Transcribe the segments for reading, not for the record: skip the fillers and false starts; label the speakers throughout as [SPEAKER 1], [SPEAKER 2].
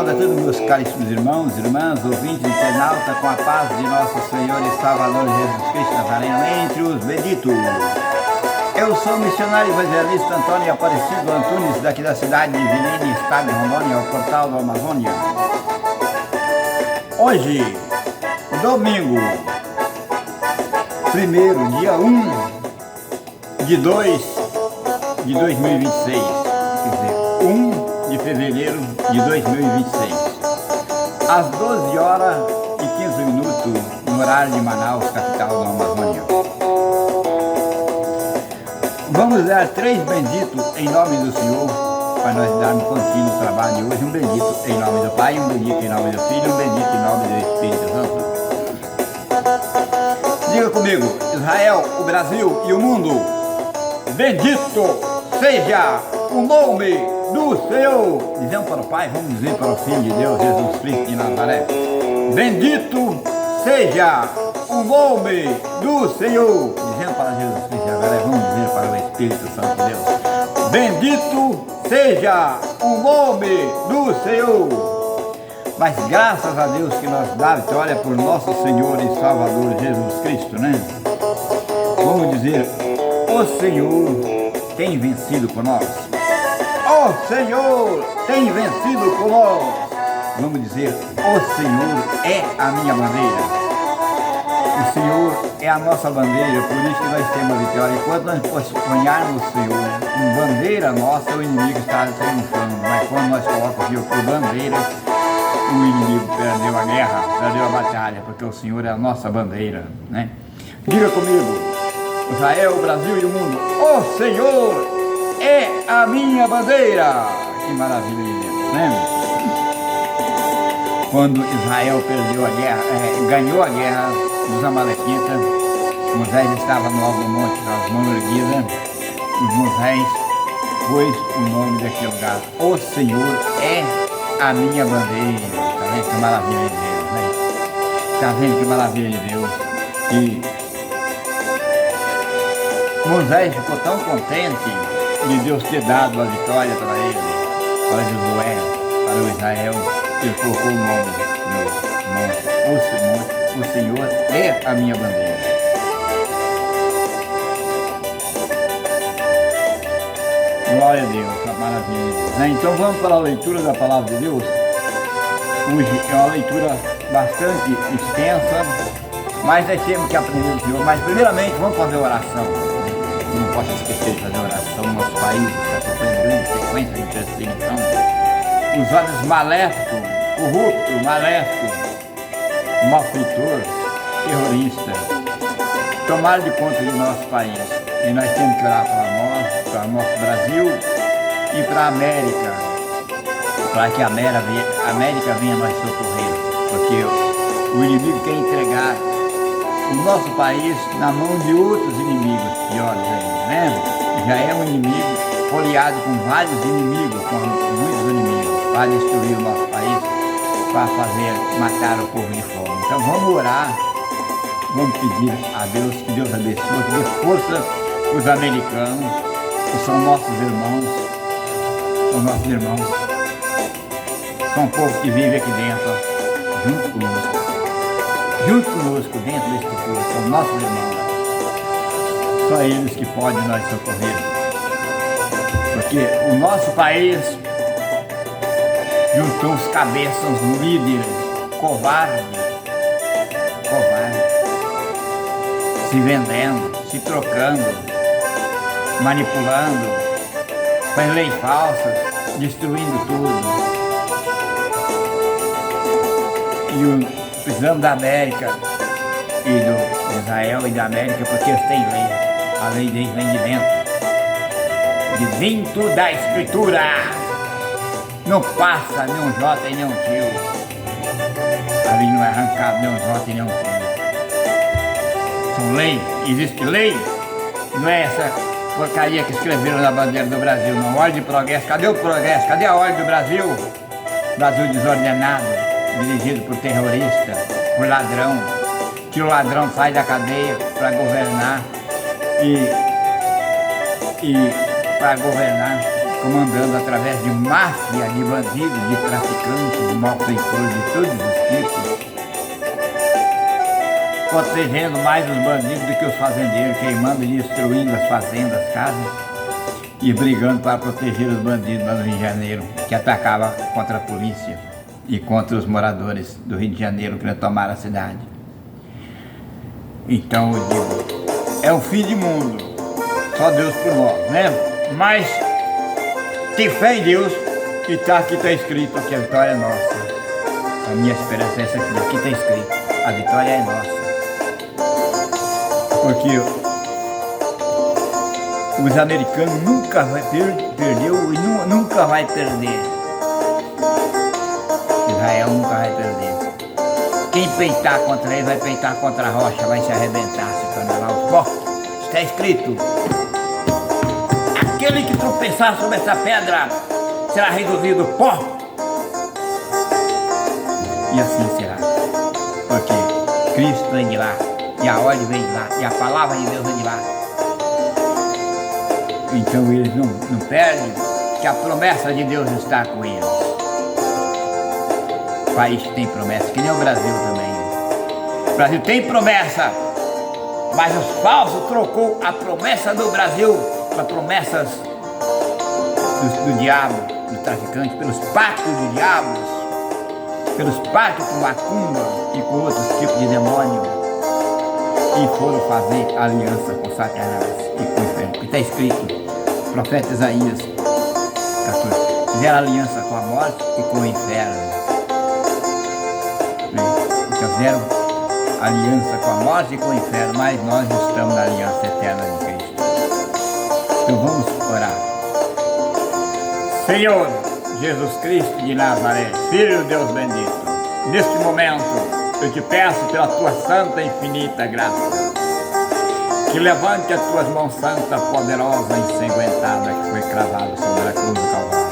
[SPEAKER 1] Saúde a todos meus caríssimos irmãos, irmãs, ouvintes, internautas, com a paz de nosso Senhor e Salvador Jesus Cristo Nazareno entre os benditos. Eu sou o missionário evangelista Antônio Aparecido Antunes, daqui da cidade de Vilhena, estado de Rondônia, ao portal do Amazônia. Hoje, domingo, dia 1 de 2 de 2026, quer dizer, 1 de fevereiro de 2026, às 12 horas e 15 minutos, no horário de Manaus, capital da Amazônia. Vamos dar 3 benditos em nome do Senhor, para nós darmos contínuo trabalho de hoje. Um bendito em nome do Pai, um bendito em nome do Filho, um bendito em nome do Espírito Santo. Diga comigo: Israel, o Brasil e o mundo, bendito seja o nome do Senhor. Dizemos para o Pai, vamos dizer para o Filho de Deus, Jesus Cristo de Nazaré: bendito seja o nome do Senhor. Dizendo para Jesus Cristo de Nazaré, vamos dizer para o Espírito Santo de Deus: bendito seja o nome do Senhor. Mas graças a Deus que nós dá vitória por nosso Senhor e Salvador Jesus Cristo, né? Vamos dizer: o Senhor tem vencido por nós. O Senhor tem vencido por nós. Vamos dizer: o Senhor é a minha bandeira. O Senhor é a nossa bandeira, por isso que nós temos a vitória. Enquanto nós ponharmos o Senhor em bandeira nossa, o inimigo está triunfando. Mas quando nós colocamos o Senhor por bandeira, o inimigo perdeu a guerra, perdeu a batalha, porque o Senhor é a nossa bandeira, né? Diga comigo: Israel, o Brasil e o mundo, o Senhor é a minha bandeira. Que maravilha de Deus, né? Quando Israel perdeu a guerra, ganhou a guerra dos Amalequitas, Moisés estava no alto do monte, com as mãos erguidas, e Moisés pôs o nome daquele lugar: o Senhor é a minha bandeira. Está vendo que maravilha de Deus, né? Está vendo que maravilha de Deus? E Moisés ficou tão contente de Deus ter dado a vitória para ele, para Josué, para o Israel. Ele colocou o nome no monte: o Senhor é a minha bandeira. Glória a Deus, a maravilha de Deus, né? Então vamos para a leitura da palavra de Deus. Hoje é uma leitura bastante extensa, mas nós temos que aprender do Senhor. Mas primeiramente vamos fazer oração. Não posso esquecer de fazer oração no nosso país, está sofrendo grande sequência de perseguição. Os olhos maléficos, corrupto, maléfico, malfeitor, terrorista, tomaram de conta do nosso país. E nós temos que orar para nós, para o nosso Brasil e para a América, para que a América venha nos socorrer, porque o inimigo quer entregar o nosso país na mão de outros inimigos piores ainda, né? Já é um inimigo foliado com vários inimigos, com muitos inimigos, para destruir o nosso país, para matar o povo de fome. Então vamos orar, vamos pedir a Deus que Deus abençoe, que dê força para os americanos, que são nossos irmãos, são um povo que vive aqui dentro, junto conosco dentro da estrutura, são nossos irmãos. Só eles que podem nos socorrer, porque o nosso país juntou os cabeças, os líderes covardes, se vendendo, se trocando, manipulando, faz leis falsas, destruindo tudo. E precisamos da América e do Israel e da América, porque eles têm lei. A lei deles vem de dentro da Escritura. Não passa nem um J e nem um tio. Ali não é arrancado nem um J e nem um tio. São lei. Existe lei. Não é essa porcaria que escreveram na bandeira do Brasil, não. Ordem de progresso. Cadê o progresso? Cadê a ordem do Brasil? Brasil desordenado, dirigido por terrorista, por ladrão, que o ladrão sai da cadeia para governar e para governar comandando através de máfia, de bandidos, de traficantes, de malfeitores de todos os tipos, protegendo mais os bandidos do que os fazendeiros, queimando e destruindo as fazendas, as casas, e brigando para proteger os bandidos lá no Rio de Janeiro, que atacavam contra a polícia e contra os moradores do Rio de Janeiro que retomaram a cidade. Então eu digo, é o fim de mundo, só Deus por nós, né? Mas tem fé em Deus e aqui está escrito que a vitória é nossa. A minha esperança é essa aqui está escrito, a vitória é nossa. Porque os americanos nunca perdeu e nunca vai perder. Israel nunca vai perder. Quem peitar contra ele vai peitar contra a rocha, vai se arrebentar, se tornar lá o pó. Está escrito. Aquele que tropeçar sobre essa pedra será reduzido pó. E assim será. Porque Cristo vem de lá. E a ordem vem de lá, e a palavra de Deus vem de lá. Então eles não perdem, que a promessa de Deus está com eles. O país tem promessa, que nem o Brasil também. O Brasil tem promessa, mas os falsos trocou a promessa do Brasil para promessas do diabo, do traficante, pelos pactos do diabo, pelos pactos com macumba e com outros tipos de demônio. E foram fazer aliança com Satanás e com o inferno. Porque está escrito, o profeta Isaías 14, fizeram aliança com a morte e com o inferno. Então fizeram aliança com a morte e com o inferno, mas nós estamos na aliança eterna de Cristo. Então vamos orar. Senhor Jesus Cristo de Nazaré, Filho de Deus bendito, neste momento eu te peço pela tua santa e infinita graça, que levante as tuas mãos santa, poderosa e ensanguentada que foi cravada sobre a cruz do Calvário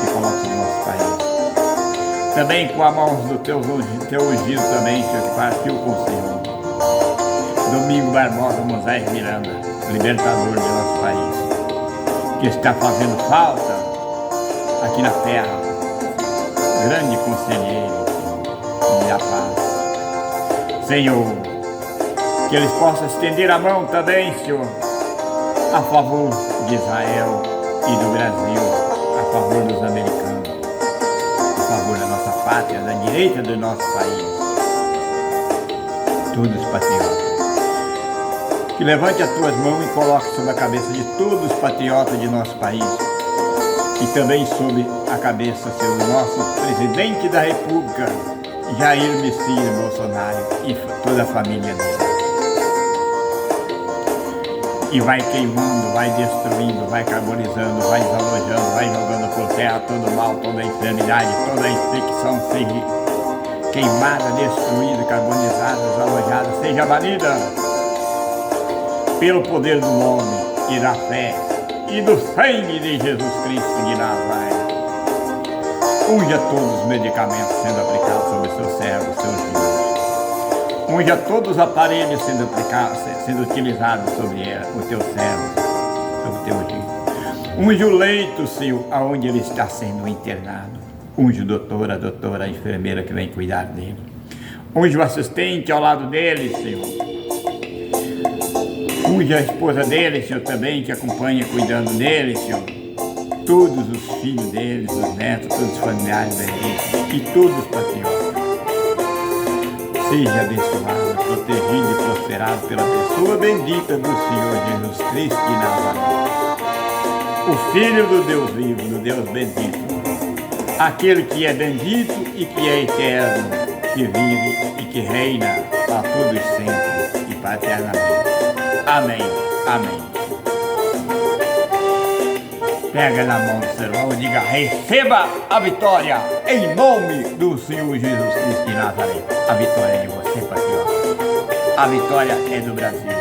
[SPEAKER 1] e coloque no nosso país. Também com a mão do teu ungido também, Senhor, que partiu com o Senhor. Domingo Barbosa Moisés Miranda, libertador de nosso país, que está fazendo falta aqui na terra, grande conselheiro da paz. Senhor, que eles possam estender a mão também, Senhor, a favor de Israel e do Brasil, a favor dos americanos, a favor da nossa pátria, da direita do nosso país, todos os patriotas. Que levante as tuas mãos e coloque sobre a cabeça de todos os patriotas de nosso país e também sobre a cabeça, Senhor, do nosso presidente da República, Jair Messias Bolsonaro e toda a família dele. E vai queimando, vai destruindo, vai carbonizando, vai desalojando, vai jogando por terra todo o mal, toda a enfermidade, toda a infecção seja queimada, destruída, carbonizada, desalojada, seja banida pelo poder do nome e da fé e do sangue de Jesus Cristo de Nazaré. Unja todos os medicamentos sendo aplicados sobre seus servos, seus filhos. Unja todos os aparelhos sendo aplicados, sendo utilizados sobre o teu servo, sobre o teu filho. Unja o leito, Senhor, aonde ele está sendo internado. Unja o doutor, a doutora, a enfermeira que vem cuidar dele. Unja o assistente ao lado dele, Senhor. Unja a esposa dele, Senhor, também, que acompanha cuidando dele, Senhor. Todos os filhos deles, os netos, todos os familiares deles e todos os patriotas. Seja abençoado, protegido e prosperado pela pessoa bendita do Senhor Jesus Cristo de Nazaré. O Filho do Deus vivo, do Deus bendito. Aquele que é bendito e que é eterno, que vive e que reina para todos sempre e para eternamente. Amém. Amém. Pega na mão do seu irmão e diga: receba a vitória em nome do Senhor Jesus Cristo de Nazaré. A vitória é de você, patriota. A vitória é do Brasil.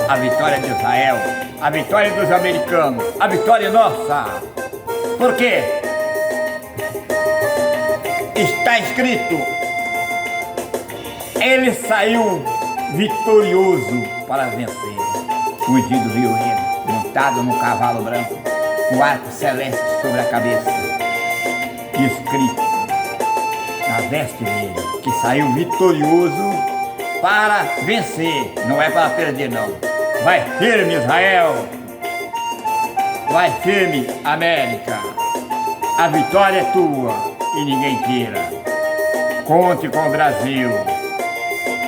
[SPEAKER 1] A vitória é de Israel. A vitória é dos americanos. A vitória é nossa. Por quê? Está escrito: ele saiu vitorioso para vencer. O ungido viu ele, montado num cavalo branco, o arco celeste sobre a cabeça, e escrito na veste dele, que saiu vitorioso para vencer, não é para perder não. Vai firme, Israel! Vai firme, América! A vitória é tua e ninguém tira. Conte com o Brasil,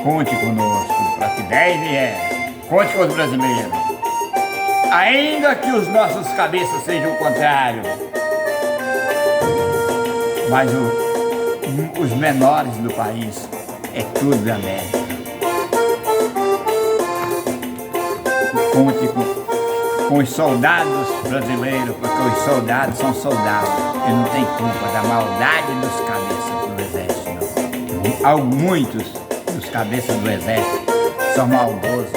[SPEAKER 1] conte conosco, para que 10 vier. Conte com os brasileiros. Ainda que os nossos cabeças sejam o contrário, mas os menores do país é tudo da América. Conte com os soldados brasileiros, porque os soldados são soldados e não tem culpa da maldade dos cabeças do exército, não. Há muitos dos cabeças do exército são maldosos,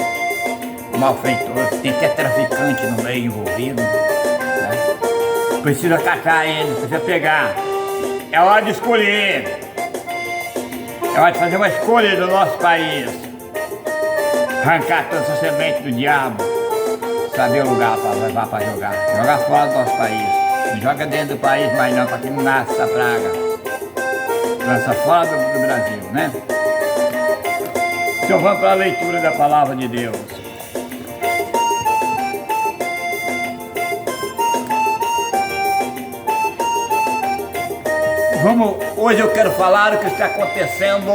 [SPEAKER 1] malfeitores, tem até traficante no meio envolvido, né? Precisa catar eles, precisa pegar. É hora de escolher. É hora de fazer uma escolha do nosso país. Arrancar toda essa semente do diabo. Saber o lugar para levar para jogar. Jogar fora do nosso país. Não joga dentro do país, mas não, para que não nasce essa praga. Lança fora do Brasil, né? Então vamos para a leitura da palavra de Deus. Hoje eu quero falar o que está acontecendo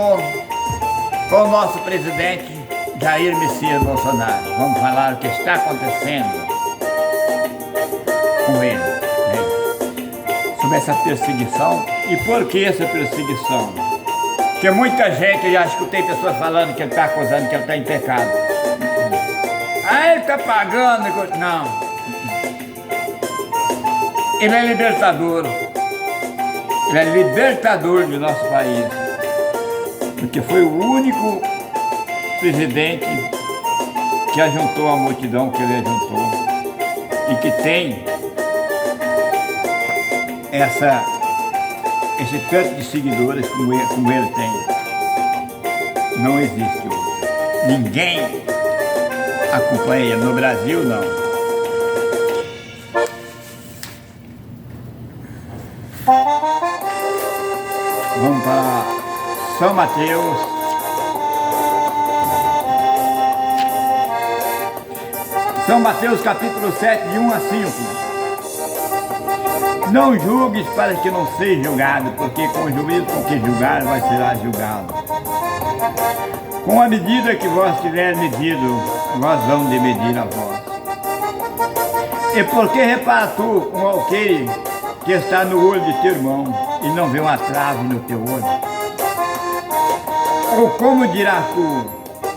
[SPEAKER 1] com o nosso presidente Jair Messias Bolsonaro. Vamos falar o que está acontecendo com ele, né? Sobre essa perseguição e por que essa perseguição. Porque muita gente, eu já escutei pessoas falando que ele está acusando que ele está em pecado. Ah, ele está pagando. Não. Ele é libertador. Ele é libertador do nosso país. Porque foi o único presidente que ajuntou a multidão que ele ajuntou e que tem esse tanto de seguidores como ele tem. Não existe outro. Ninguém acompanha ele. No Brasil, não. Vamos para São Mateus. São Mateus capítulo 7, de 1 a 5. Não julgues para que não seja julgado, porque com o juízo com que julgar, vai ser julgado. Com a medida que vós tiver medido, vós vão de medir a vós. E por que repara tu um alqueire que está no olho de teu irmão e não vê uma trave no teu olho? Ou como dirás tu,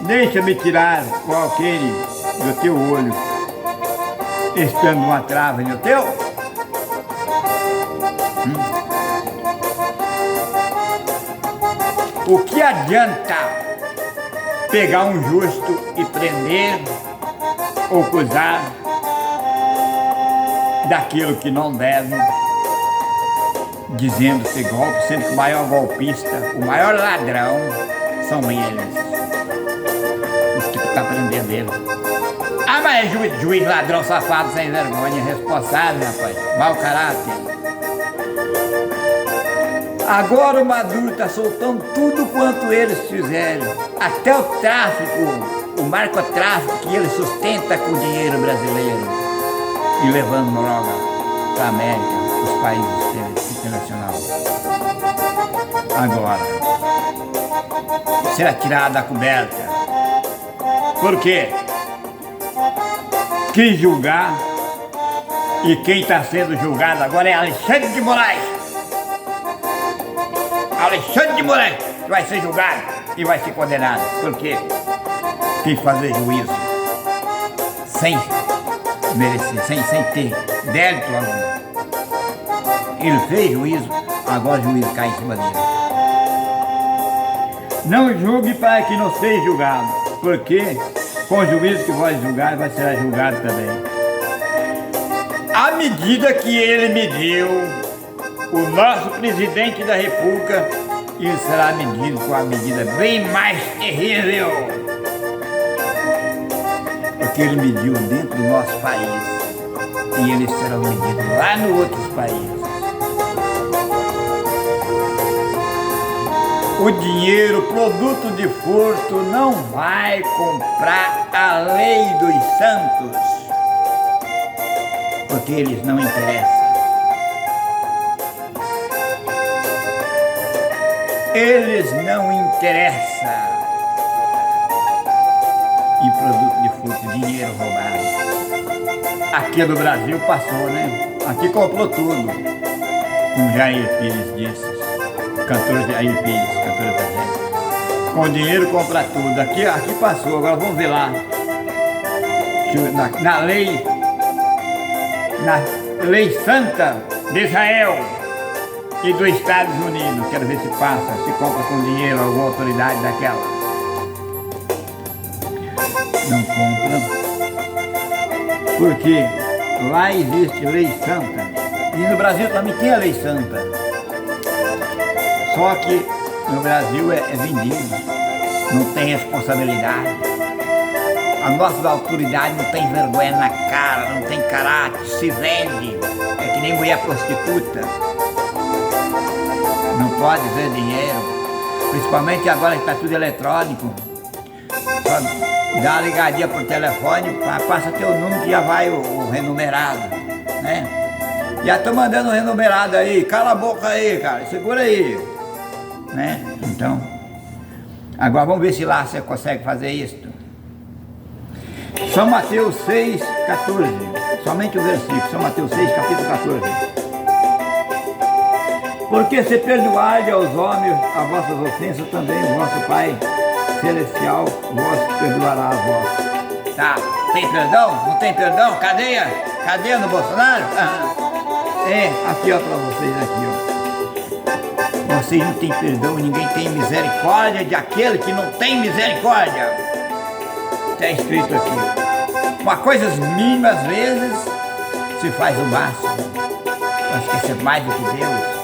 [SPEAKER 1] deixa-me tirar o alqueire do teu olho, estando uma trave no teu? O que adianta pegar um justo e prender ou acusar daquilo que não deve, dizendo ser golpe, sendo que o maior golpista, o maior ladrão são eles, os que estão prendendo ele. Ah, mas é juiz ladrão, safado, sem vergonha, irresponsável, rapaz, mau caráter. Agora o Maduro está soltando tudo quanto eles fizerem, até o tráfico, o narcotráfico que ele sustenta com o dinheiro brasileiro e levando droga para a América, os países internacionais. Agora, será tirado da coberta. Por quê? Quem julgar e quem está sendo julgado agora é Alexandre de Moraes. Alexandre de Moraes vai ser julgado e vai ser condenado. Por quê? Tem que fazer juízo sem merecer, sem ter débito algum. Ele fez juízo, agora o juízo cai em cima dele. Não julgue para que não seja julgado, porque com o juízo que vai julgar, vai ser julgado também. À medida que ele mediu, o nosso presidente da República, ele será medido com a medida bem mais terrível. Porque ele mediu dentro do nosso país. e eles serão vendidos lá nos outros países. O dinheiro, produto de furto, não vai comprar a lei dos santos, porque eles não interessam. Eles não interessam em produto de furto, dinheiro roubado. Aqui no Brasil passou, né? Aqui comprou tudo. Como Jair Pires disse, cantor Jair Pires, cantor evangélico. Com dinheiro compra tudo. Aqui passou, agora vamos ver lá. Na lei santa de Israel e dos Estados Unidos, quero ver se passa, se compra com dinheiro alguma autoridade daquela. Não compra, porque lá existe lei santa, e no Brasil também tem a lei santa, só que no Brasil é vendido, não tem responsabilidade. A nossa autoridade não tem vergonha na cara, não tem caráter, se vende, é que nem mulher prostituta. Não pode ver dinheiro, principalmente agora que está tudo eletrônico. Só dá uma ligadinha por telefone, passa teu número que já vai o renumerado, né? Já estou mandando o renumerado aí, cala a boca aí, cara, segura aí, né? Então, agora vamos ver se lá você consegue fazer isso. São Mateus 6, 14, somente o versículo, São Mateus 6, capítulo 14. Porque se perdoardes aos homens as vossas ofensas, também o vosso Pai Celestial vos perdoará a vós. Tá, tem perdão? Não tem perdão? Cadeia? Cadeia no Bolsonaro? É, aqui ó, pra vocês aqui ó. Vocês não têm perdão, ninguém tem misericórdia de aquele que não tem misericórdia. Está escrito aqui. Com coisas mínimas às vezes se faz o máximo. Nós quer ser mais do que Deus.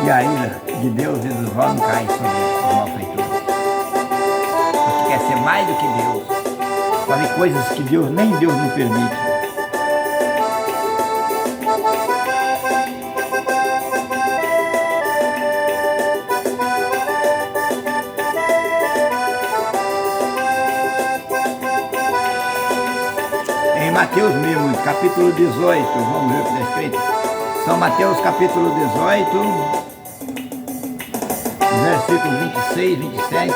[SPEAKER 1] E a ira de Deus e dos homens cai sobre os malfeitores. Porque quer ser mais do que Deus, fazer coisas que nem Deus não permite. Em Mateus mesmo, capítulo 18, vamos ver o que está escrito. São Mateus capítulo 18, versículos 26, 27,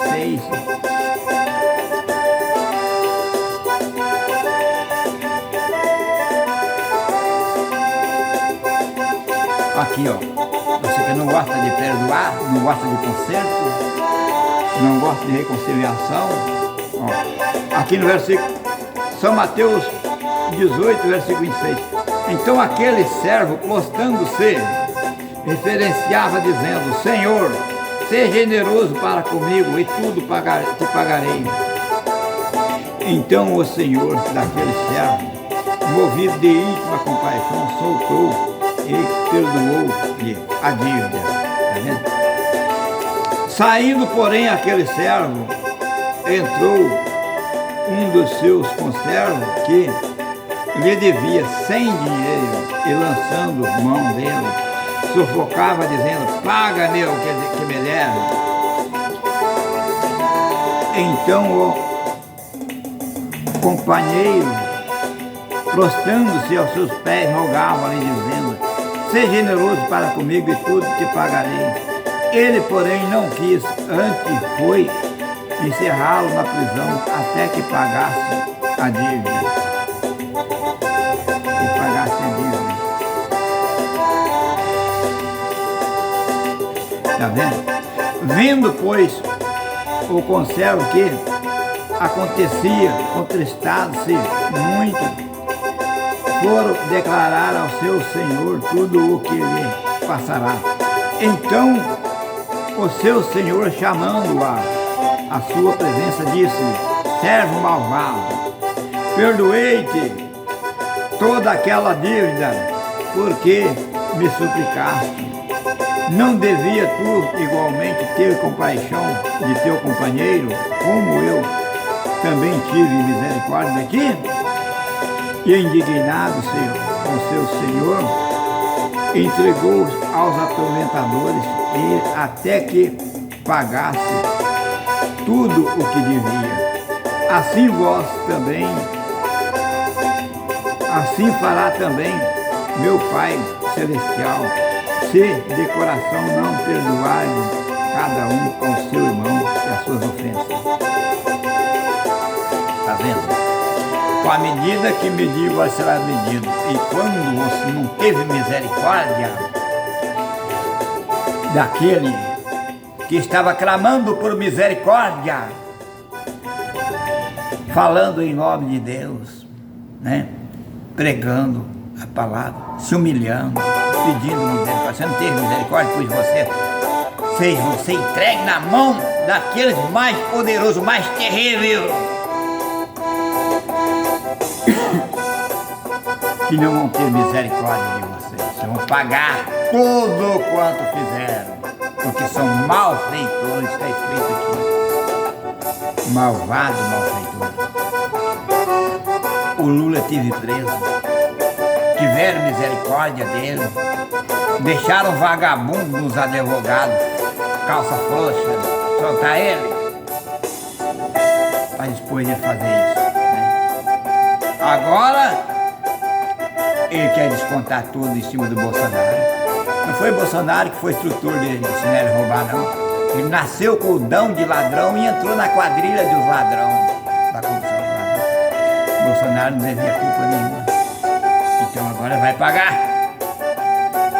[SPEAKER 1] 26. Aqui ó, você que não gosta de perdoar, não gosta de conserto, não gosta de reconciliação, ó, aqui no versículo São Mateus 18, versículo 26. Então aquele servo, postando-se, referenciava dizendo: Senhor, seja generoso para comigo e tudo te pagarei. Então o Senhor daquele servo, movido de íntima compaixão, soltou e perdoou-lhe a dívida. Tá vendo? Saindo, porém, aquele servo, entrou um dos seus conservos que lhe devia 100 dinheiros e lançando mão dele, sufocava dizendo: paga-me o que me deve. Então o companheiro, prostrando-se aos seus pés, rogava-lhe dizendo: seja generoso para comigo e tudo te pagarei. Ele, porém, não quis, antes foi encerrá-lo na prisão até que pagasse a dívida. Está vendo? Vendo, pois, o conservo que acontecia, contristado-se muito, foram declarar ao seu senhor tudo o que lhe passará. Então, o seu senhor, chamando-a à sua presença, disse-lhe: servo malvado, perdoei-te toda aquela dívida, porque me suplicaste. Não devia tu igualmente ter compaixão de teu companheiro, como eu também tive misericórdia de ti, e indignado com seu senhor, entregou aos atormentadores e até que pagasse tudo o que devia. Assim vós também, assim fará também meu Pai Celestial, se de coração não perdoarem cada um ao seu irmão e as suas ofensas. Está vendo? Com a medida que medir, vai ser medido. E quando você não teve misericórdia daquele que estava clamando por misericórdia, falando em nome de Deus, né? Pregando a palavra, se humilhando, pedindo misericórdia. Você não teve misericórdia, pois você fez você entregue na mão daqueles mais poderosos, mais terríveis, que não vão ter misericórdia de vocês. Vão pagar tudo quanto fizeram, porque são malfeitores, está escrito aqui. Malvado, malfeitor. O Lula teve preso, tiveram misericórdia dele, deixaram vagabundo nos advogados, calça frouxa, soltar ele, mas depois de fazer isso, né? Agora ele quer descontar tudo em cima do Bolsonaro. Não foi o Bolsonaro que foi instrutor de ensinar a roubar, não. Ele nasceu com o dom de ladrão e entrou na quadrilha dos ladrões, da corrupção do ladrão. O Bolsonaro não devia culpa nenhuma. Então agora vai pagar.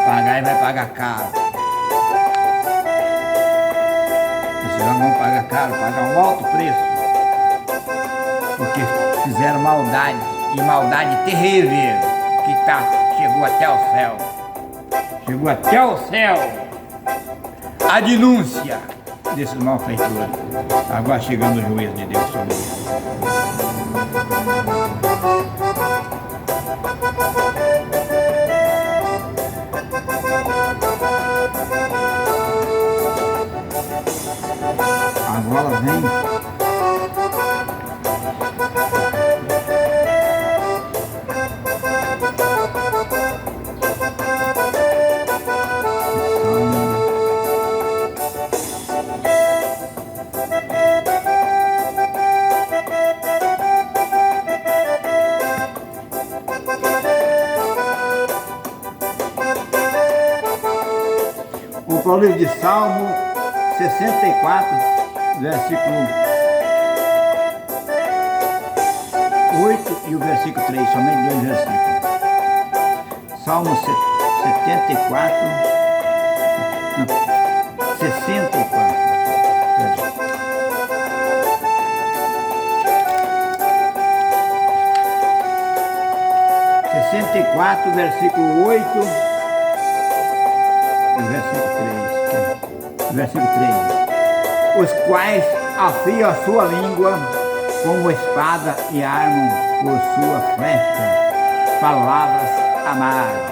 [SPEAKER 1] Pagar e vai pagar caro. Esses não vão pagar caro, pagar um alto preço. Porque fizeram maldade, e maldade terrível, que chegou até o céu. Chegou até o céu a denúncia desses malfeitores. Agora chegando o juízo de Deus sobre eles. Agora vem o livro de Salmo 64, versículo 8 e o versículo 3, somente dois versículos. Salmo 74, 64. 64, versículo 8 e o versículo 3. Versículo 3. Os quais afiam a sua língua como espada e armam por sua flecha palavras amargas.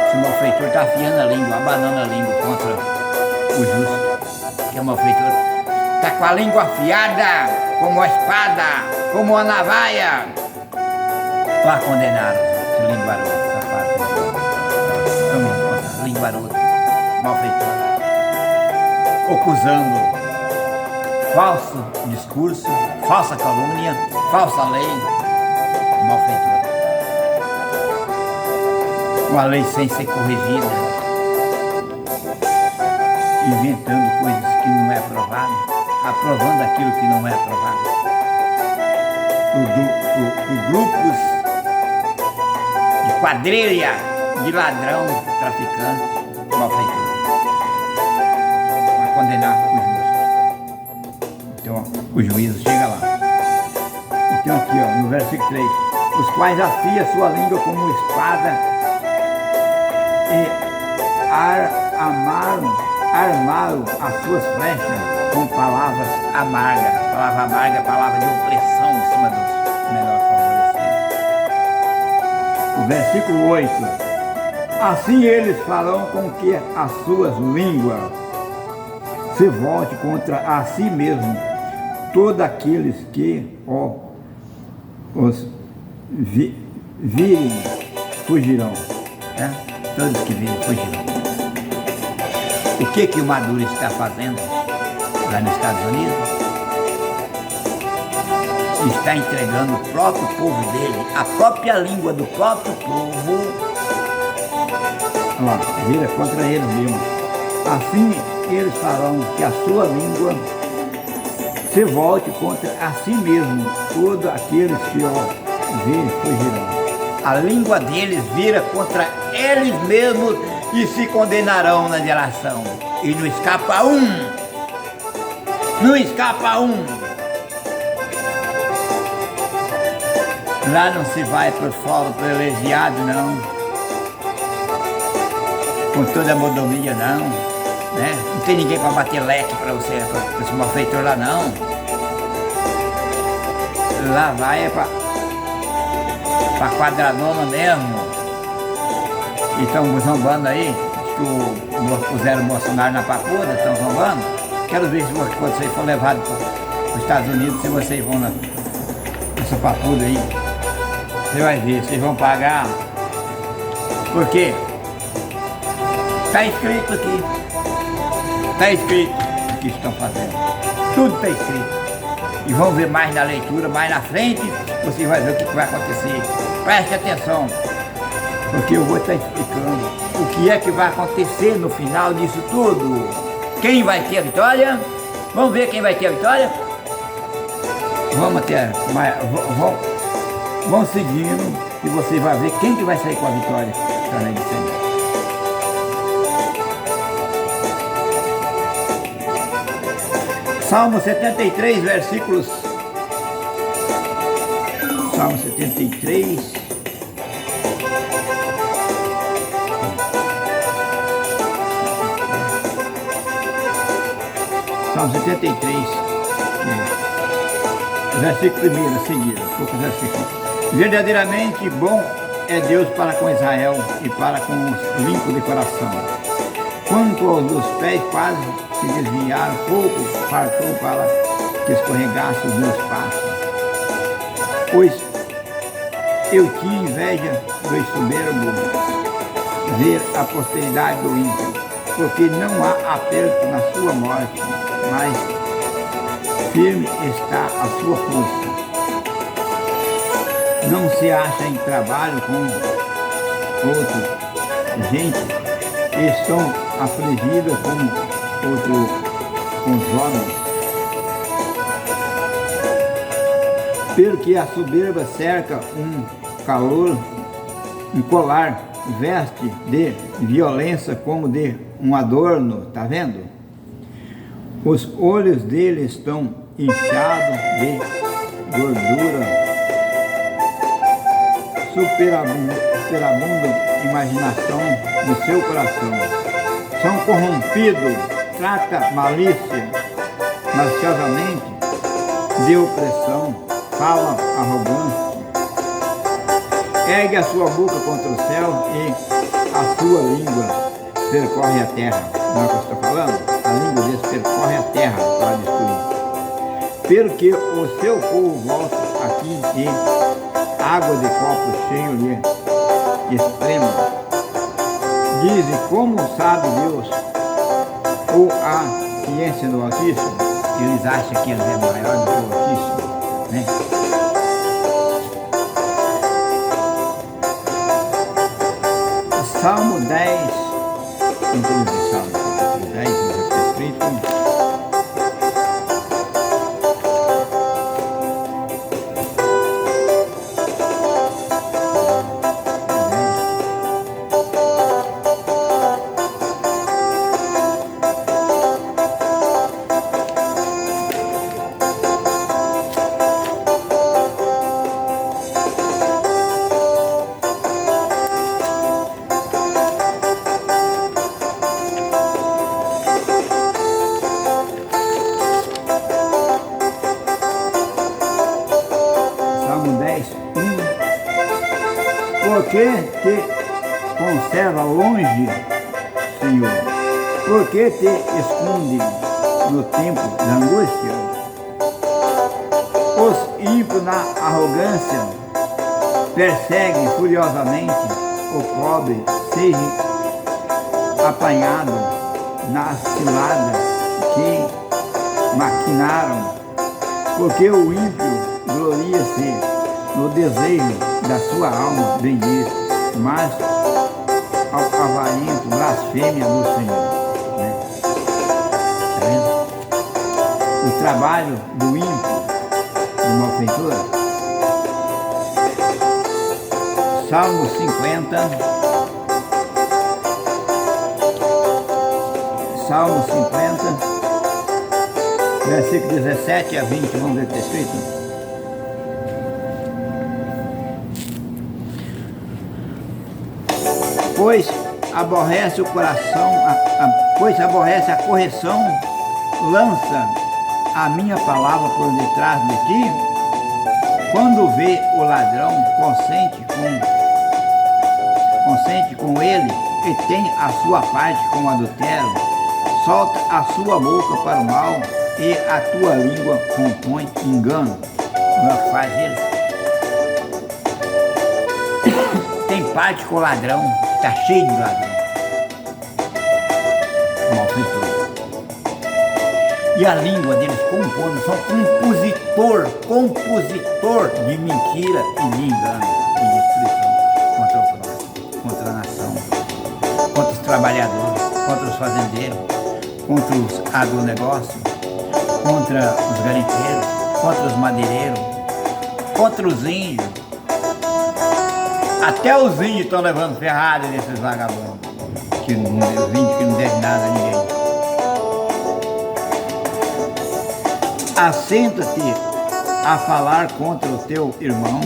[SPEAKER 1] Esse malfeitor está afiando a língua, abanando a língua contra o justo, que é o malfeitor. Está com a língua afiada como a espada, como a navalha, para condenar os linguarudos, safados. Linguarudo, malfeitor, acusando falso discurso, falsa calúnia, falsa lei, malfeitor. Uma lei sem ser corrigida, inventando coisas que não é aprovado, aprovando aquilo que não é aprovado. Por grupos de quadrilha, de ladrão, traficante, malfeitor, para condenar os justos. Então, o juízo chega lá. Então aqui, ó, no versículo 3, os quais afiam sua língua como espada e armaram as suas flechas com palavras amargas. Palavra amarga é palavra de opressão em cima dos menores favorecidos. O versículo 8, assim eles farão com que as suas línguas se volte contra a si mesmo todos aqueles que os virem fugirão, né? Todos que virem fugirão. O que o Maduro está fazendo lá nos Estados Unidos? Está entregando o próprio povo dele, a própria língua do próprio povo, ó, vira contra eles mesmos. Assim eles farão que a sua língua se volte contra a si mesmo. Todos aqueles que vê fugirão. A língua deles vira contra eles mesmos e se condenarão na geração. E não escapa um. Não escapa um. Lá não se vai por fora privilegiado, não. Com toda a mordomia, não. Né? Não tem ninguém para bater leque para você, para esse malfeitor lá, não. Lá vai para quadradona mesmo. E estão zombando aí, que puseram o Bolsonaro na papuda, estão zombando. Quero ver se quando vocês for levados para os Estados Unidos, se vocês vão nessa papuda aí. Você vai ver, vocês vão pagar. Por quê? Está escrito aqui. Está escrito o que estão fazendo. Tudo está escrito. E vão ver mais na leitura, mais na frente, você vai ver o que vai acontecer. Preste atenção, porque eu vou estar explicando o que é que vai acontecer no final disso tudo. Quem vai ter a vitória? Vamos ver quem vai ter a vitória? Vamos ter, vão seguindo e você vai ver quem que vai sair com a vitória. Salmo 73, versículos. Salmo 73. Salmo 73. Versículo 1, a seguir, poucos versículos. Verdadeiramente bom é Deus para com Israel e para com os limpos de coração. Quanto aos dos pés quase se desviaram, pouco fartou para que escorregasse os meus passos. Pois eu tinha inveja dos soberbos, ver a posteridade do ímpio, porque não há aperto na sua morte, mas firme está a sua força. Não se acha em trabalho com outros, gente, e são afligidos com os homens. Pelo que a soberba cerca um colar, veste de violência como de um adorno, tá vendo? Os olhos dele estão inchados de gordura, superabunda imaginação do seu coração. São corrompidos, trata malícia, maliciosamente, de opressão, fala arrogância. Ergue a sua boca contra o céu e a sua língua percorre a terra. Não é o que eu estou falando? A língua deles percorre a terra para destruir. Pelo que o seu povo volta aqui e água de copo cheio de esprema. Dizem, como sabe Deus ou a ciência do Altíssimo? Eles acham que eles é maior do que o Altíssimo, né? Salmo 10, introdução, Salmo 10, está escrito. Por que te conserva longe, Senhor? Por que te esconde no tempo da angústia? ímpio na arrogância persegue furiosamente o pobre, seja apanhado na cilada que maquinaram, porque o ímpio gloria-se no desejo da sua alma, bendiz, mas ao avarento blasfêmia do Senhor. Né? Tá vendo? O trabalho do ímpio, de malfeitor. Salmo 50, Salmo 50, versículo 17 a 20, vamos ver o que está escrito. Pois aborrece o coração, pois aborrece a correção, lança a minha palavra por detrás de ti. Quando vê o ladrão, consente com ele e tem a sua parte com o adultério, solta a sua boca para o mal e a tua língua compõe engano. Não faz ele. Tem parte com o ladrão, está cheio de ladrão. Malfeitor. E a língua deles compõe, são compositor de mentira e de engano e destruição contra a nação, contra os trabalhadores, contra os fazendeiros, contra os agronegócios, contra os garimpeiros, contra os madeireiros, contra os índios. Até os índios estão levando ferrada nesses vagabundos, os índios que não devem nada a ninguém. Assenta-te a falar contra o teu irmão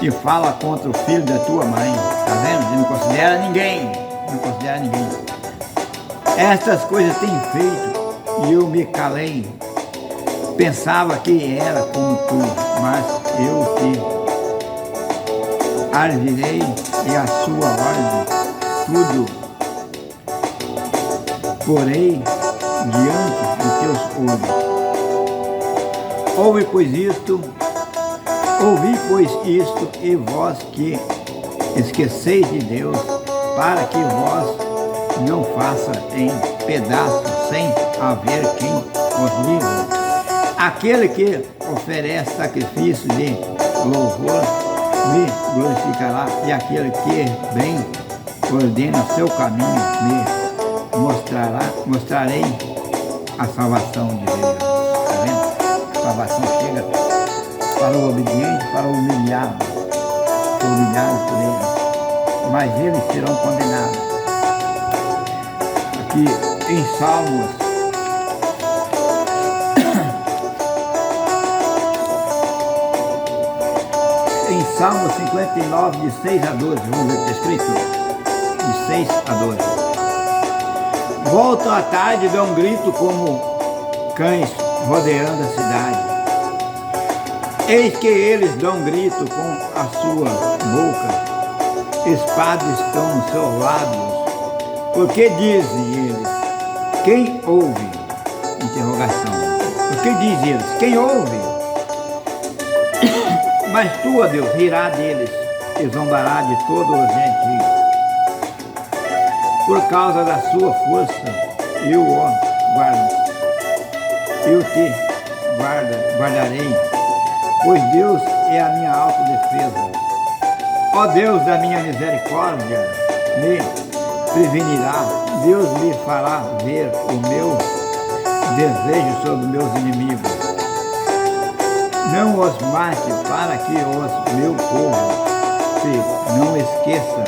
[SPEAKER 1] e fala contra o filho da tua mãe. Tá vendo? Ele não considera ninguém. Não considera ninguém. Estas coisas tem feito e eu me calei. Pensava que era como tu, mas eu te arvirei e a sua ordem tudo porei diante de teus olhos. Ouvi, pois, isto, e vós que esqueceis de Deus, para que vós não faça em pedaços, sem haver quem os livre. Aquele que oferece sacrifício de louvor, me glorificará, e aquele que bem ordena o seu caminho, me mostrarei a salvação de Deus. Está vendo? A salvação chega para o obediente, para o humilhado por ele, mas eles serão condenados. Aqui em Salmos, em Salmos 59, de 6 a 12, vamos ver o que está escrito, de 6 a 12. Voltam à tarde e dão um grito como cães rodeando a cidade. Eis que eles dão grito com a sua boca, espadas estão nos seus lábios. Porque dizem eles, quem ouve? Interrogação. Porque dizem eles, quem ouve? Mas tu, ó Deus, rirá deles e zombará de todos os gentios. Por causa da sua força, eu te guardarei, pois Deus é a minha autodefesa. Ó Deus da minha misericórdia, me prevenirá. Deus me fará ver o meu desejo sobre meus inimigos. Não os mate, para que meu povo se não esqueça.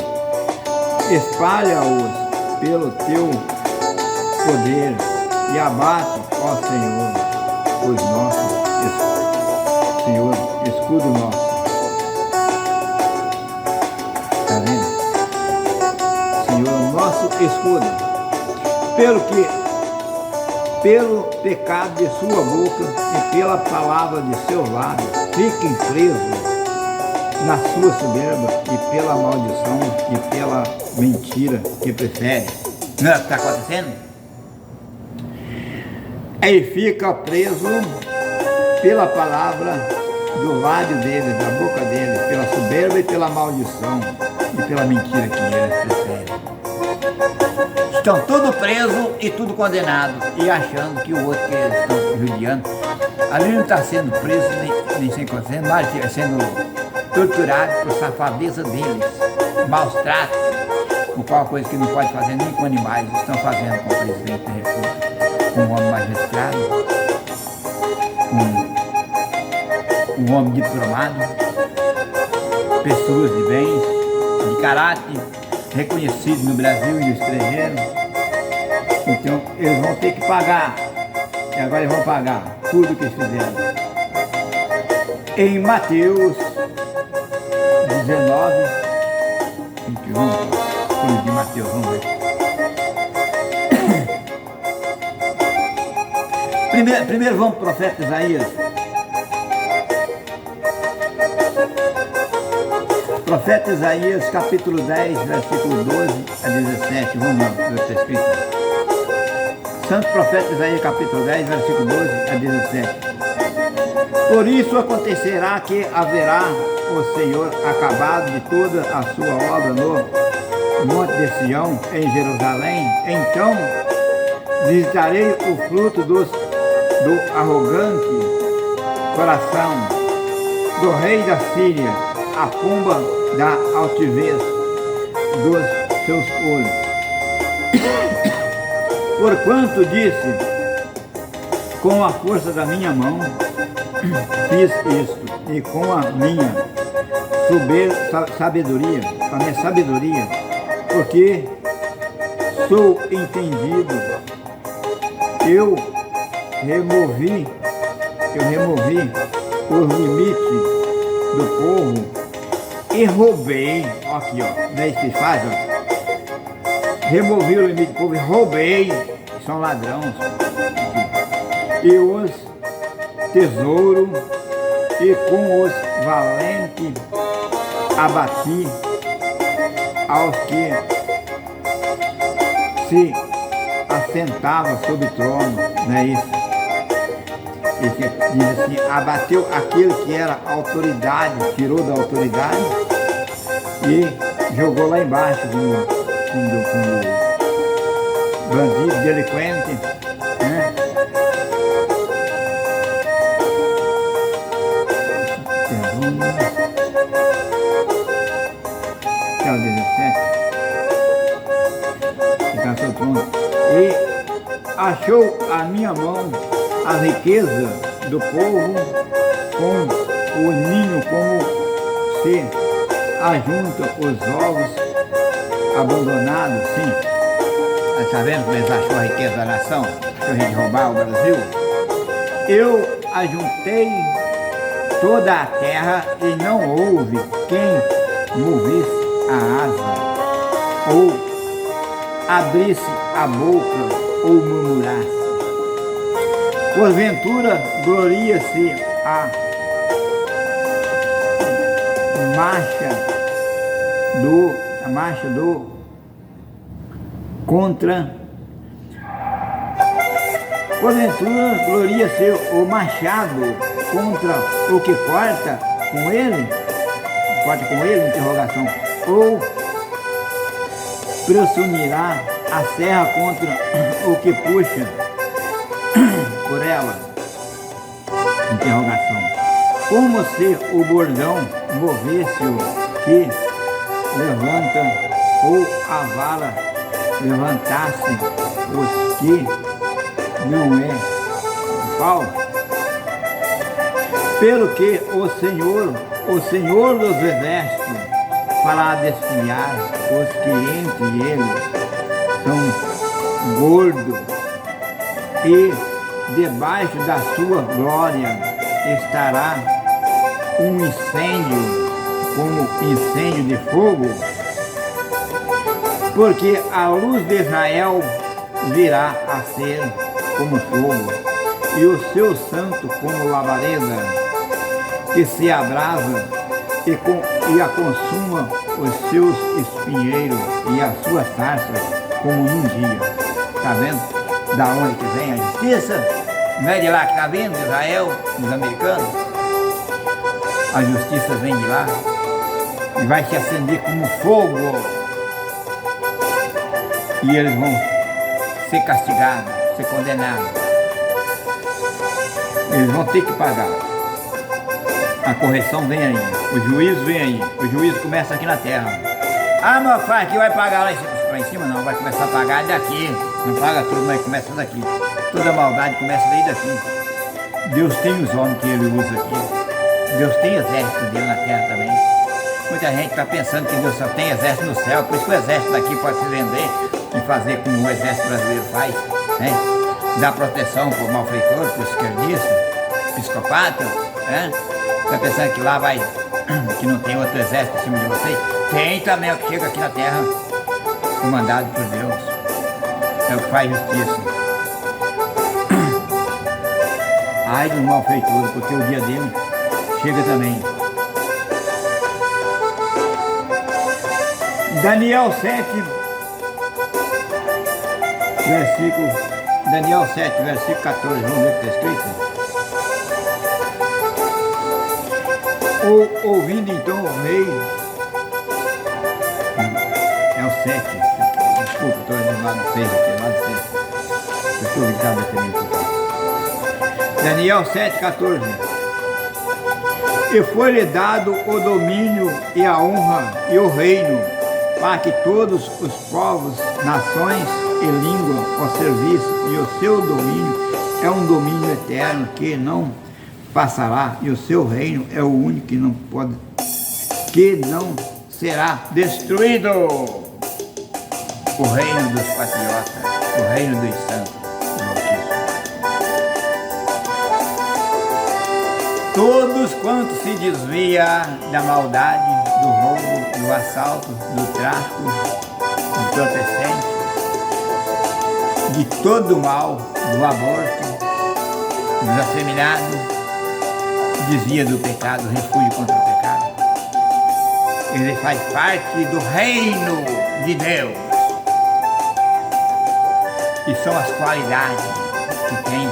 [SPEAKER 1] Espalha-os pelo teu poder e abate, ó Senhor, os nossos, Senhor, escudo nosso. Está vendo? Senhor, nosso escudo, pelo pecado de sua boca e pela palavra de seus lábios, fiquem presos na sua soberba e pela maldição e pela mentira que prefere. Não é o que está acontecendo? Aí fica preso pela palavra do lábio deles, da boca deles, pela soberba e pela maldição e pela mentira que eles preferem. Estão tudo presos e tudo condenado e achando que o outro que eles estão judiando, ali não está sendo preso nem sem consequência, sendo torturado por safadeza deles, maus tratos, por qual coisa que não pode fazer nem com animais, estão fazendo com o presidente da República, com um homem magistrado, com um homem diplomado, pessoas de bens, de caráter, reconhecidos no Brasil e no estrangeiro. Então eles vão ter que pagar, e agora eles vão pagar tudo que eles fizeram. Em Mateus 19, 21, de Mateus, vamos ver. Primeiro vamos para o profeta Isaías. Profeta Isaías, capítulo 10, versículo 12 a 17. Vamos lá, está escrito. Santo profeta Isaías, capítulo 10, versículo 12 a 17. Por isso acontecerá que haverá o Senhor acabado de toda a sua obra no Monte de Sião, em Jerusalém. Então visitarei o fruto do arrogante coração, do rei da Síria, a pomba da altivez dos seus olhos. Porquanto disse, com a força da minha mão fiz isto, e com a minha sabedoria, porque sou entendido, eu removi os limites do povo e roubei, ó aqui, ó, não é isso que eles fazem, ó. Removi o limite do povo e roubei, são ladrões, e os tesouros, e com os valentes abati aos que se assentavam sobre o trono, não é isso? Esse diz assim, abateu aquele que era autoridade, tirou da autoridade e jogou lá embaixo com bandido, delinquente, né? Até o 17. Está seu trono. E achou a minha mão a riqueza do povo com o ninho, como se ajunta os ovos abandonados, sim. Está vendo como eles achou a riqueza da nação? Que a gente roubar o Brasil? Eu ajuntei toda a terra e não houve quem movesse a asa, ou abrisse a boca, ou murmurasse. Porventura, gloria-se a marcha do contra. Porventura, gloria-se o machado contra o que corta com ele? Corta com ele, interrogação. Ou presumirá a serra contra o que puxa por ela? Interrogação. Como se o bordão movesse o que levanta, ou a vara levantasse os que não é pau? Pelo que o Senhor dos Exércitos, para desfiar os que entre eles são gordos, e debaixo da sua glória estará um incêndio, como incêndio de fogo, porque a luz de Israel virá a ser como fogo, e o seu santo como labareda, que se abrasa e a consuma os seus espinheiros e as suas sarças como num dia. Está vendo? Da onde que vem a justiça? Não é de lá que está vindo, Israel, dos americanos? A justiça vem de lá e vai se acender como fogo. E eles vão ser castigados, ser condenados. Eles vão ter que pagar. A correção vem aí, o juízo vem aí. O juízo começa aqui na terra. Ah, meu pai, que vai pagar lá em cima? Não, vai começar a pagar daqui. Não paga tudo, mas começa daqui. Toda maldade começa daí daqui. Deus tem os homens que ele usa aqui. Deus tem exército dele na terra também. Muita gente está pensando que Deus só tem exército no céu, por isso que o exército daqui pode se vender e fazer como o exército brasileiro faz, né? Dar proteção para o malfeitor, para o esquerdista, psicopata, né? Está pensando que lá vai, que não tem outro exército em cima de vocês? Tem também o que chega aqui na terra, comandado por Deus. É o que faz justiça. Ai do malfeitor, porque o dia dele chega também. Daniel 7, versículo 14, vamos ver o que está escrito. Ouvindo então o rei, é o 7, desculpa, estou no lado 6 aqui, lado 6. Eu estou ligado aqui. Daniel 7, 14. E foi-lhe dado o domínio e a honra e o reino, para que todos os povos, nações e línguas o serviço, e o seu domínio é um domínio eterno que não passará, e o seu reino é o único que não será destruído. O reino dos patriotas, o reino dos santos do Altíssimo. Todos quantos se desvia da maldade, do roubo, do assalto, do tráfico, do entorpecente, de todo o mal, do aborto, dos afeminados, desvia do pecado, refúgio contra o pecado. Ele faz parte do reino de Deus. E são as qualidades que tem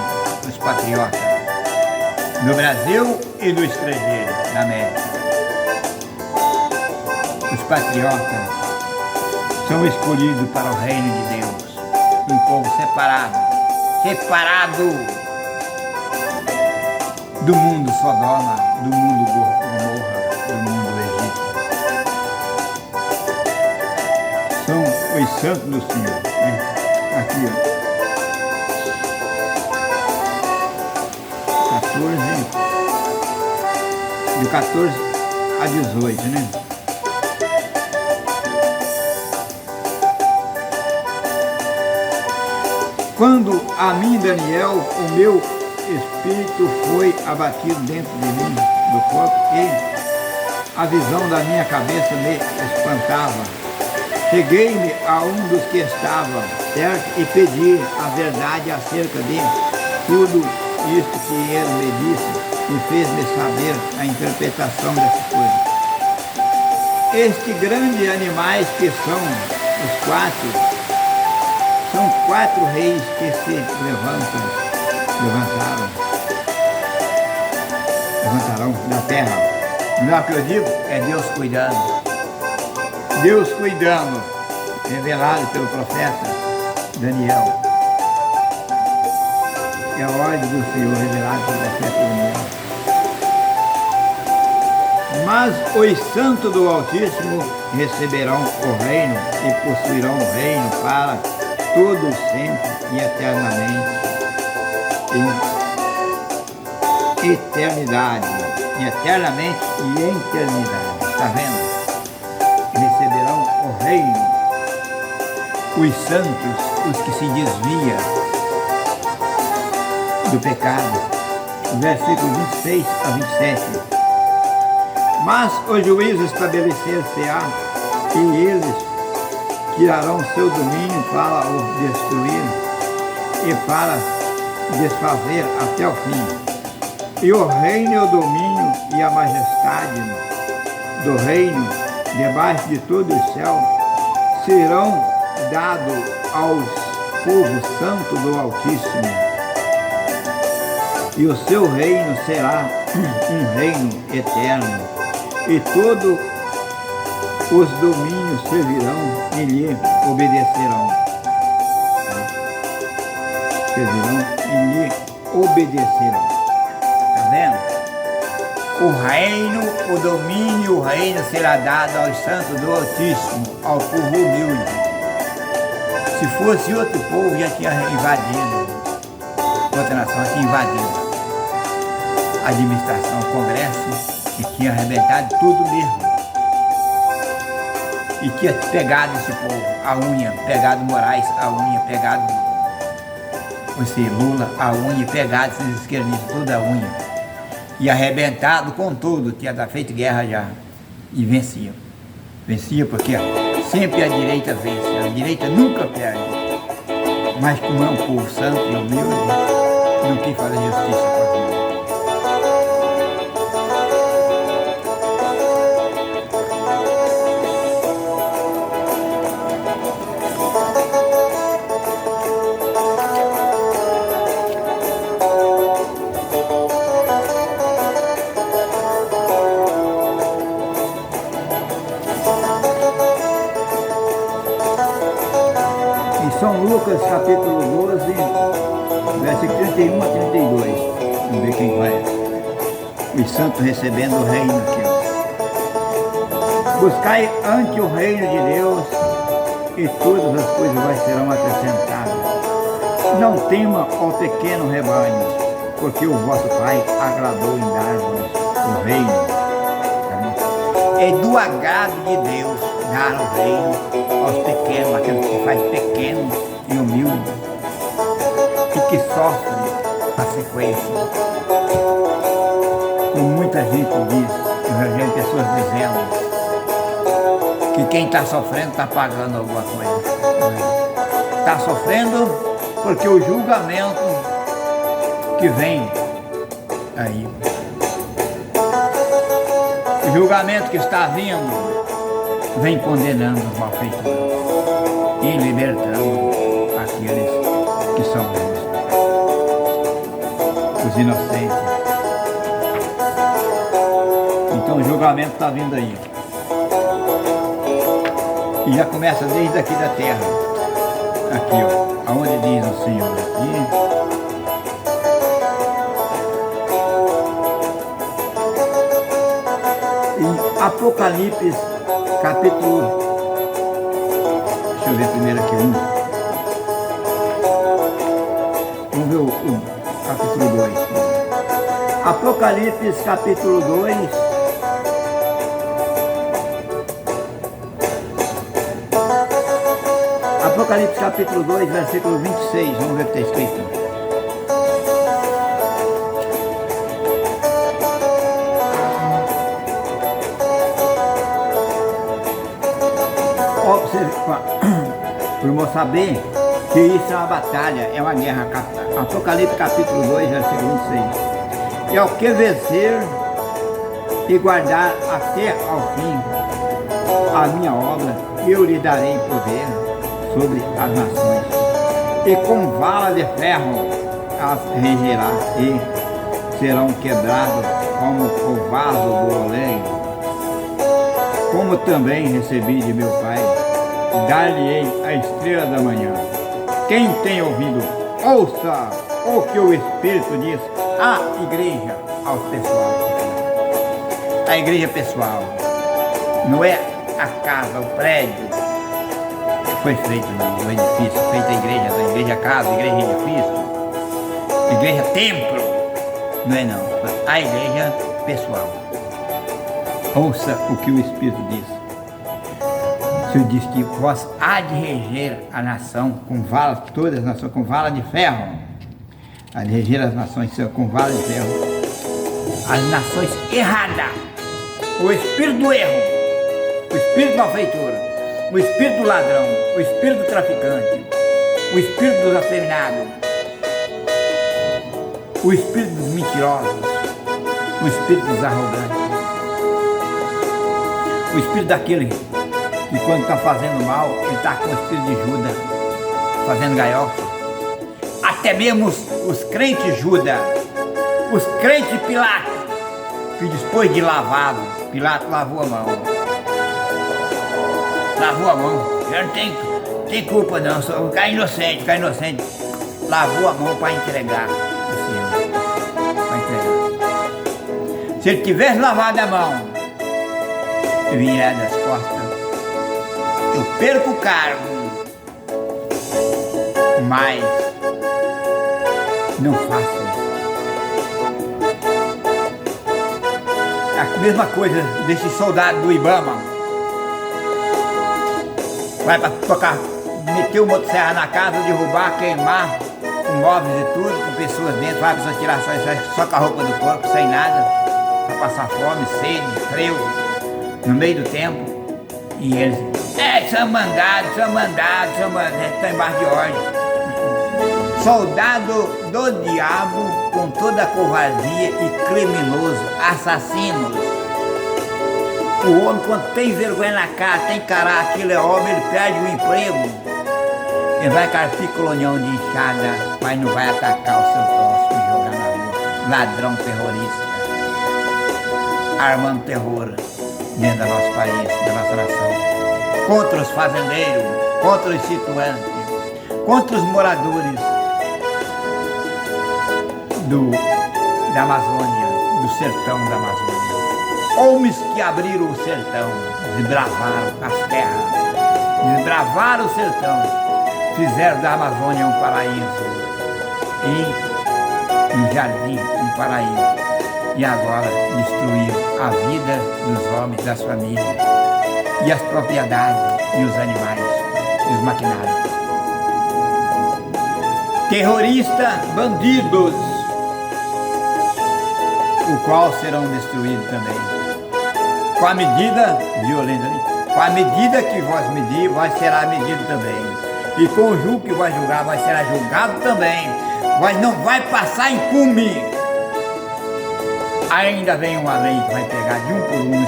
[SPEAKER 1] os patriotas no Brasil e no estrangeiro, na América. Os patriotas são escolhidos para o reino de Deus, um povo separado do mundo Sodoma, do mundo Gomorra, do mundo Egito. São os santos do Senhor, né? Aqui, ó. 14, do 14 a 18, né? Quando a mim, Daniel, o meu espírito foi abatido dentro de mim, do corpo, e a visão da minha cabeça me espantava. Cheguei-me a um dos que estava perto e pedi a verdade acerca de tudo isto que ele me disse e fez-me saber a interpretação dessas coisas. Estes grandes animais que são os quatro, são 4 reis que se levantarão da terra. Não é o que eu digo? É Deus cuidando. Deus cuidando, revelado pelo profeta Daniel. É a ordem do Senhor revelada pelo profeta Daniel. Mas os santos do Altíssimo receberão o reino e possuirão o reino para todos sempre e eternamente. Em eternidade. E eternamente e em eternidade. Está vendo? Receberão o reino. Os santos, os que se desviam do pecado. Versículo 26 a 27. Mas o juízo estabelecer-se-á e eles tirarão seu domínio para o destruir e para desfazer até o fim. E o reino e o domínio e a majestade do reino debaixo de todo o céu serão dados aos povos santos do Altíssimo. E o seu reino será um reino eterno, e todos os domínios servirão e lhe obedecerão. Servirão e lhe obedecerão. Está vendo? O reino, o domínio, o reino será dado aos santos do Altíssimo, ao povo humilde. Se fosse outro povo, já tinha invadido, outra nação tinha invadido a administração, o Congresso, e tinha arrebentado tudo mesmo. E tinha pegado esse povo, a unha, pegado Moraes, a unha, pegado esse Lula, a unha, pegado esses esquerdistas, toda a unha. E arrebentado com tudo, tinha feito guerra já. E vencia. Vencia porque sempre a direita vence, a direita nunca perde. Mas como é um povo santo e humilde, não quis fazer justiça para aquilo. São Lucas, capítulo 12, versículo 31 a 32. Vamos ver quem vai. Os santos recebendo o reino aqui. Buscai ante o reino de Deus, e todas as coisas vos serão acrescentadas. Não tema, ó pequeno rebanho, porque o vosso Pai agradou em dar-vos o reino. É do agrado de Deus dar o reino aos pequenos, aqueles que faz pequeno e humilde e que sofre a sequência. Como muita gente diz, eu já vi pessoas dizendo que quem está sofrendo está pagando alguma coisa. Está sofrendo porque o julgamento que vem aí, o julgamento que está vindo, vem condenando os malfeitores e libertando aqueles que são justos, os inocentes. Então o julgamento está vindo aí. E já começa desde aqui da terra. Aqui, ó, aonde diz o Senhor aqui. Em Apocalipse, capítulo, deixa eu ver primeiro aqui, vamos ver o capítulo 2. Apocalipse, capítulo 2, Apocalipse, capítulo 2, versículo 26, vamos ver o que está escrito. Para o irmão saber que isso é uma batalha, é uma guerra. Apocalipse capítulo 2, versículo 26. E ao que vencer e guardar até ao fim a minha obra, eu lhe darei poder sobre as nações. E com vala de ferro as regerá e serão quebrados como o vaso do oleiro. Como também recebi de meu Pai, dar-lhe-ei a estrela da manhã. Quem tem ouvido, ouça o que o Espírito diz à igreja, ao pessoal. A igreja pessoal, não é a casa, o prédio que foi feito, não, o edifício, feita a igreja casa, a igreja edifício, a igreja templo, não é não, a igreja pessoal. Ouça o que o Espírito diz. O Senhor diz que vós há de reger a nação com vala, todas as nações com vala de ferro. Há de reger as nações com vala de ferro. As nações erradas. O espírito do erro, o espírito da malfeitura, o espírito do ladrão, o espírito do traficante, o espírito dos afeminados, o espírito dos mentirosos, o espírito dos arrogantes, o espírito daquele que quando está fazendo mal, ele está com o espírito de Judas, fazendo gaiofa. Até mesmo os crentes Judas, os crentes Pilatos, que depois de lavado, Pilatos lavou a mão. Lavou a mão. Eu não tem culpa não, sou um cara inocente, Lavou a mão para entregar o Senhor. Para entregar. Se ele tivesse lavado a mão, eu vinha das costas. Eu perco o cargo. Mas não faço isso. A mesma coisa desse soldado do Ibama. Vai para tocar, meter o motosserra na casa, derrubar, queimar, com móveis e tudo, com pessoas dentro, vai para tirar só com a roupa do corpo, sem nada, para passar fome, sede, frio, no meio do tempo. E eles, são mandados, estão embaixo de ordem. Soldado do diabo com toda a covardia e criminoso, assassinos. O homem, quando tem vergonha na cara, tem caráter, aquilo é homem, ele perde o emprego. Ele vai carpir colonião de enxada, mas não vai atacar o seu próximo e jogar na rua. Ladrão terrorista, armando terror dentro do nosso país, da nossa nação. Contra os fazendeiros, contra os situantes, contra os moradores da Amazônia, do sertão da Amazônia. Homens que abriram o sertão, desbravaram as terras, desbravaram o sertão, fizeram da Amazônia um paraíso, e um jardim, um paraíso. E agora destruíram a vida dos homens, das famílias, e as propriedades, e os animais, e os maquinários. Terroristas, bandidos, o qual serão destruídos também. Com a medida violenta, com a medida que vós medir, vós será medido também. E com o julgo que vós julgar, vós será julgado também. Vós não vai passar impune. Ainda vem uma lei que vai pegar de um por um, não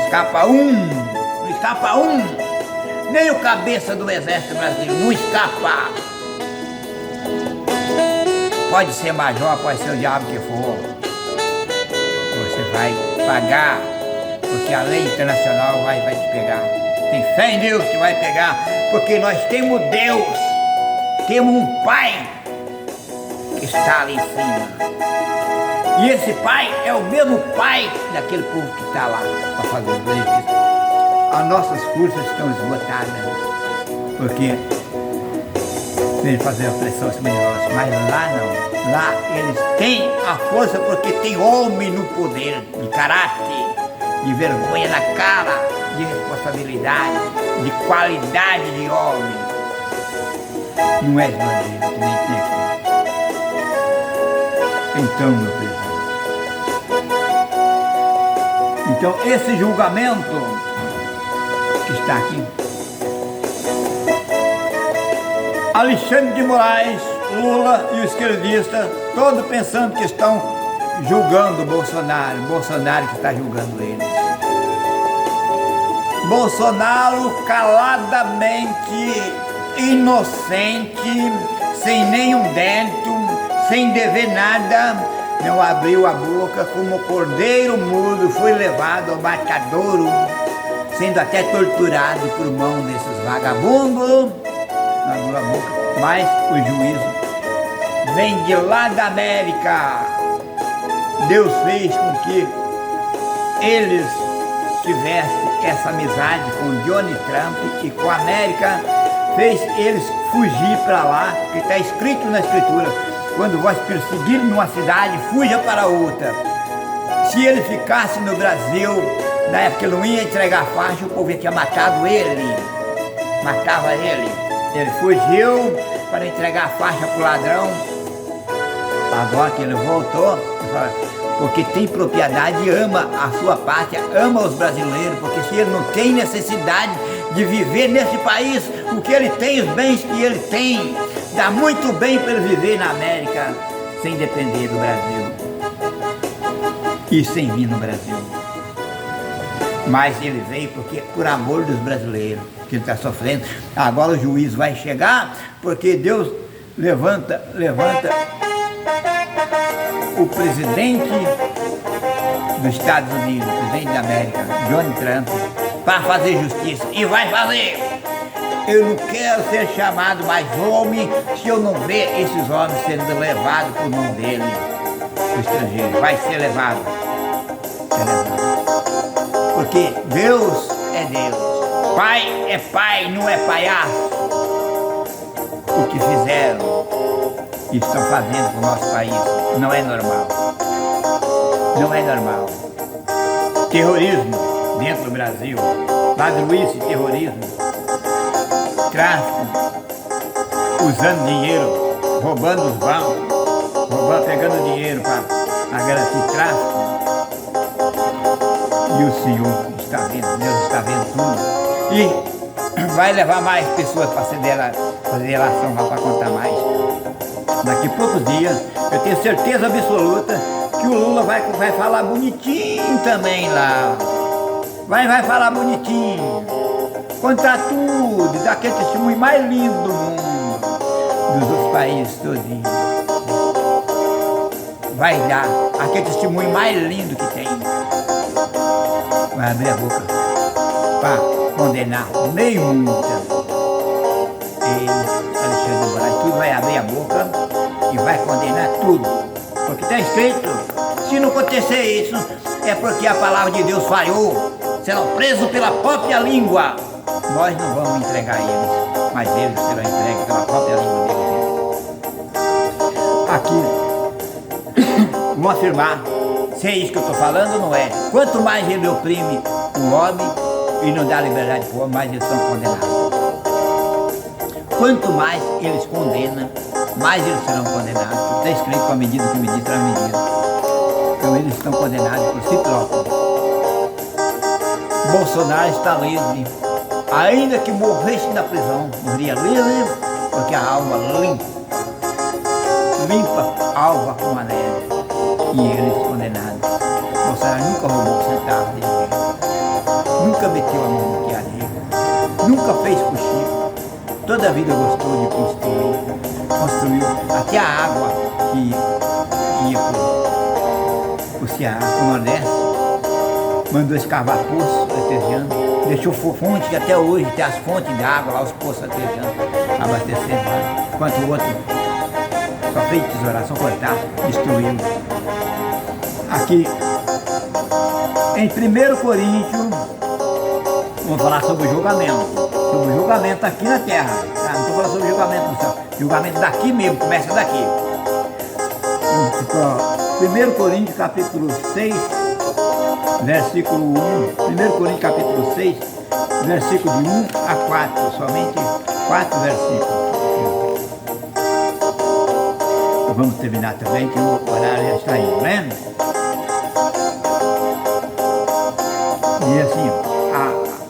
[SPEAKER 1] escapa um. Nem o cabeça do exército brasileiro, não escapa. Pode ser major, pode ser o diabo que for. Você vai pagar, porque a lei internacional vai te pegar. Tem fé em Deus que vai pegar, porque nós temos Deus, temos um Pai que está ali em cima. E esse Pai é o mesmo Pai daquele povo que está lá para fazer os leis. As nossas forças estão esgotadas, porque vem fazer a pressão em cima de nós, mas lá não. Lá eles têm a força porque tem homem no poder, de caráter, de vergonha na cara, de responsabilidade, de qualidade de homem. Não é bandido que nem tem aqui. Então, meu prezado. Então, esse julgamento que está aqui, Alexandre de Moraes, Lula e os esquerdistas, todos pensando que estão julgando Bolsonaro que está julgando eles. Bolsonaro caladamente, inocente, sem nenhum dentro, sem dever nada, não abriu a boca, como cordeiro mudo foi levado ao matadouro, sendo até torturado por mão desses vagabundos. Não abriu a boca, mas o juízo vem de lá da América. Deus fez com que eles tivessem essa amizade com Donald Trump e com a América, fez eles fugir para lá, que está escrito na Escritura: quando vós perseguirem numa cidade, fuja para outra. Se ele ficasse no Brasil, na época ele não ia entregar faixa, o povo tinha matado ele, matava ele. Ele fugiu para entregar a faixa para o ladrão. Agora que ele voltou, porque tem propriedade, ama a sua pátria, ama os brasileiros, porque se ele não tem necessidade de viver nesse país, o que ele tem, os bens que ele tem, dá muito bem para ele viver na América, sem depender do Brasil e sem vir no Brasil. Mas ele veio porque por amor dos brasileiros, que ele está sofrendo. Agora o juiz vai chegar, porque Deus levanta o presidente dos Estados Unidos, presidente da América, Donald Trump, para fazer justiça, e vai fazer. Eu não quero ser chamado mais homem se eu não ver esses homens sendo levados por mão dele, o estrangeiro. Vai ser levado. Porque Deus é Deus. Pai é pai, não é palhaço. O que fizeram e estão fazendo com o nosso país não é normal. Não é normal. Terrorismo dentro do Brasil, ladruíce, terrorismo, tráfico, usando dinheiro, roubando os bancos, pegando dinheiro para garantir tráfico. E o Senhor está vendo, Deus está vendo tudo. E vai levar mais pessoas para fazer relação lá para contar mais. Daqui a poucos dias, eu tenho certeza absoluta que o Lula vai falar bonitinho também lá. Vai falar bonitinho. Contar tudo, daquele testemunho mais lindo do mundo, dos outros países todinhos. Vai dar aquele testemunho mais lindo que tem. Vai abrir a boca para condenar meio mundo também. Ele, Alexandre de Moraes, tudo vai abrir a boca e vai condenar tudo. Porque está escrito, se não acontecer isso, é porque a palavra de Deus falhou. Serão presos pela própria língua. Nós não vamos entregar eles, mas eles serão entregues pela própria língua deles. Aqui, vão afirmar, se é isso que eu estou falando, não é. Quanto mais ele oprime o homem e não dá liberdade para o homem, mais eles são condenados. Quanto mais eles condenam, mais eles serão condenados. Está escrito com a medida que medir, será medida. Então eles estão condenados por si próprios. Bolsonaro está livre. Ainda que morresse na prisão, morria livre, porque a alma limpa, alva como a neve. E eles condenados. Bolsonaro nunca roubou um centavo de ninguém. Nunca meteu a mão no que alheio. Nunca fez cochilo. Toda a vida gostou de construir. Construiu até a água que ia para o Ceará, para o Nordeste. Mandou escavar poços artesianos, deixou fonte que até hoje tem as fontes de água lá, os poços artesianos, abastecendo lá. Enquanto o outro só fez tesouração, cortar, destruiu. Aqui, em 1 Coríntios, vamos falar sobre o julgamento. Sobre o julgamento aqui na terra. Tá? Não estou falando sobre o julgamento do céu. Julgamento daqui mesmo, começa daqui. 1 Coríntios capítulo 6, versículo 1, 1 Coríntios capítulo 6, versículo de 1 a 4, somente 4 versículos. Vamos terminar também, que o horário já está indo, né? E assim,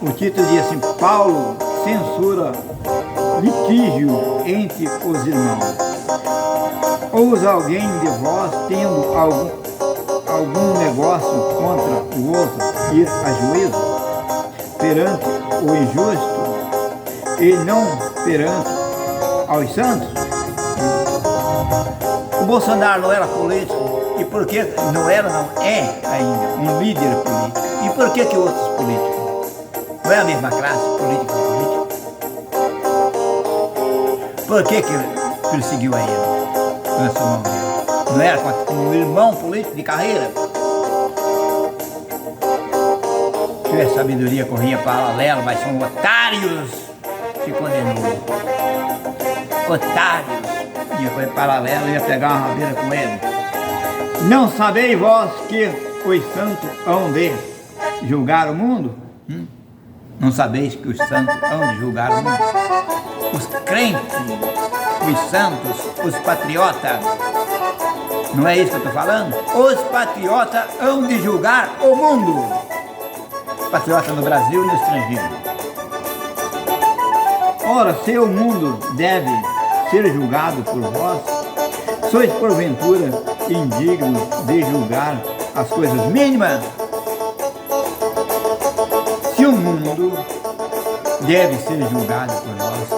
[SPEAKER 1] o título diz assim, Paulo censura litígio entre os irmãos. Ousa alguém de vós, tendo algum negócio contra o outro, ir a juízo perante o injusto e não perante aos santos? O Bolsonaro não era político, e por que não era, não é ainda um líder político? E por que outros políticos? Não é a mesma classe política e política? Por que perseguiu a ele? Transformou ele? Não era um irmão político de carreira? Se tivesse sabedoria, corria paralelo, mas são otários que condenou. Otários. Ia correr paralelo, ia pegar uma rabeira com ele. Não sabeis vós que os santos hão de julgar o mundo? Não sabeis que os santos hão de julgar o mundo? Os crentes, os santos, os patriotas. Não é isso que eu estou falando? Os patriotas hão de julgar o mundo. Os patriotas no Brasil e no estrangeiro. Ora, se o mundo deve ser julgado por vós, sois porventura indignos de julgar as coisas mínimas? Se o mundo deve ser julgado por nós,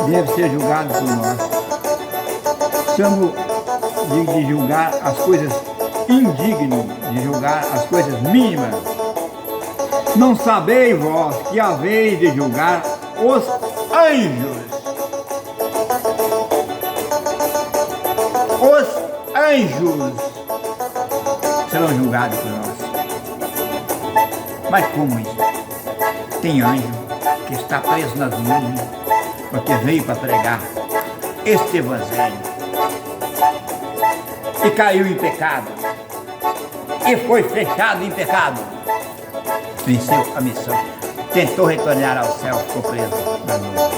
[SPEAKER 1] deve ser julgado por nós. Somos de julgar as coisas indignas, de julgar as coisas mínimas. Não sabeis vós que haveis de julgar os anjos. Os anjos serão julgados por nós. Mas como isso? Tem anjo que está preso nas nuvens porque veio para pregar este evangelho e caiu em pecado e foi fechado em pecado. Venceu a missão, tentou retornar ao céu, ficou preso na nuvem.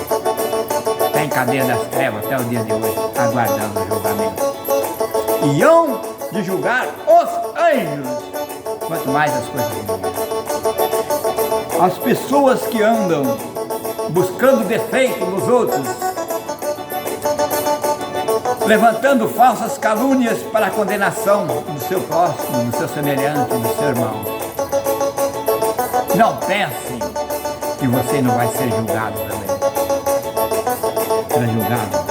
[SPEAKER 1] Está em cadeia das trevas até o dia de hoje, aguardando o julgamento. E hão de julgar os anjos, quanto mais as coisas boas. As pessoas que andam buscando defeito nos outros, levantando falsas calúnias para a condenação do seu próximo, do seu semelhante, do seu irmão. Não pense que você não vai ser julgado também. Será julgado.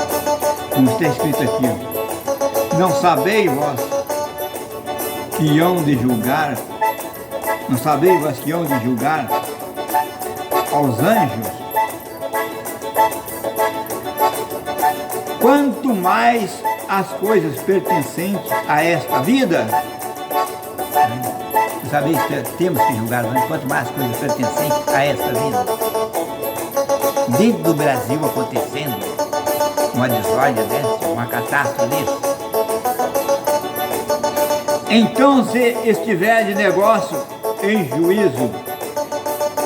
[SPEAKER 1] Como está escrito aqui, não sabeis vós que hão de julgar, não sabeis vós que hão de julgar aos anjos? Quanto mais as coisas pertencentes a esta vida. Sabeis que temos que julgar os anjos, quanto mais as coisas pertencentes a esta vida. Dentro do Brasil acontecendo uma desordem dessa, uma catástrofe dessa. Então, se estiver de negócio em juízo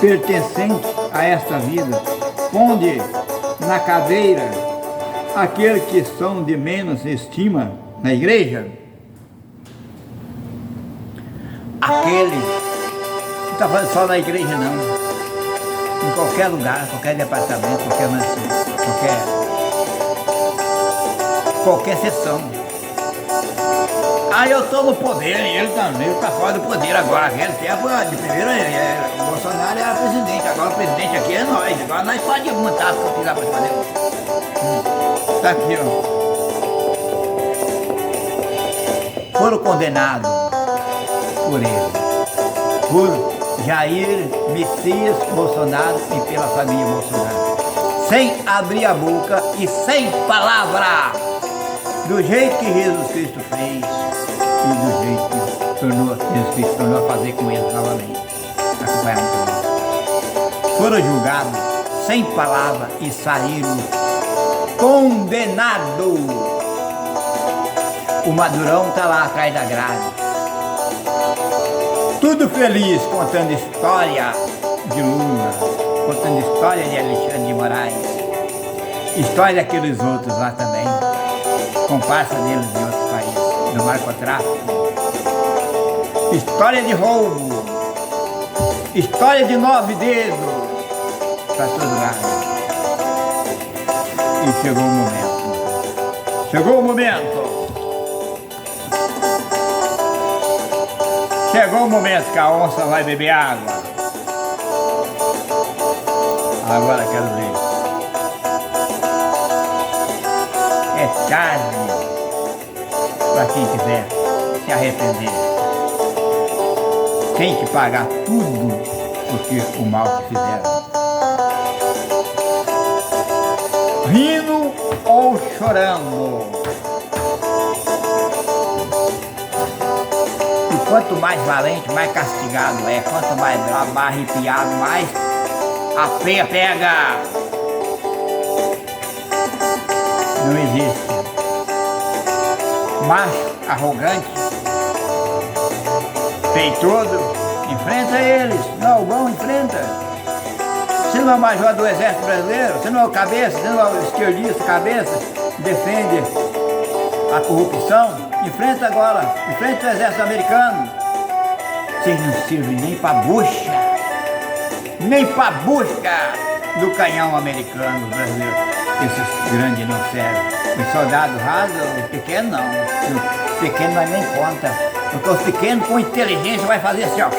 [SPEAKER 1] pertencente a esta vida, ponde na cadeira aqueles que são de menos estima na igreja, aquele que está falando só na igreja não, em qualquer lugar, qualquer departamento, qualquer mansão, qualquer sessão. Ah, eu estou no poder, e ele está fora do poder agora. Aquele tempo, de primeiro, o Bolsonaro era presidente, agora o presidente aqui é nós. Agora nós podemos montar as coisas para fazer. Está aqui, ó. Foram condenados por ele, por Jair Messias Bolsonaro e pela família Bolsonaro. Sem abrir a boca e sem palavra. Do jeito que Jesus Cristo fez. E do jeito que Jesus Cristo tornou a fazer com eles novamente. Foram julgados sem palavra e saíram condenados. O Madurão está lá atrás da grade. Tudo feliz, contando história de Lula, contando história de Alexandre de Moraes, história daqueles outros lá também, comparsa deles em outros países, do narcotráfico, história de roubo, história de 9 dedos, para todo lado. E chegou o momento. Chegou o momento. Chegou o momento que a onça vai beber água. Agora quero ver. É carne para quem quiser se arrepender. Tem que pagar tudo porque o mal que fizeram. Rindo ou chorando. Quanto mais valente, mais castigado é. Quanto mais bravo, mais arrepiado, mais a peia pega. Não existe macho arrogante, peitudo, enfrenta eles. Não, o bom enfrenta. Você não é o major do exército brasileiro, você não é o cabeça, você não é o esquerdista cabeça, defende a corrupção. Enfrenta agora, enfrenta o exército americano. Vocês não servem nem para bucha, nem para busca do canhão americano brasileiro. Esses grandes não servem. Os soldados rasos, os pequenos não. Os pequenos nós nem conta. Porque os pequenos com inteligência vai fazer assim, ó.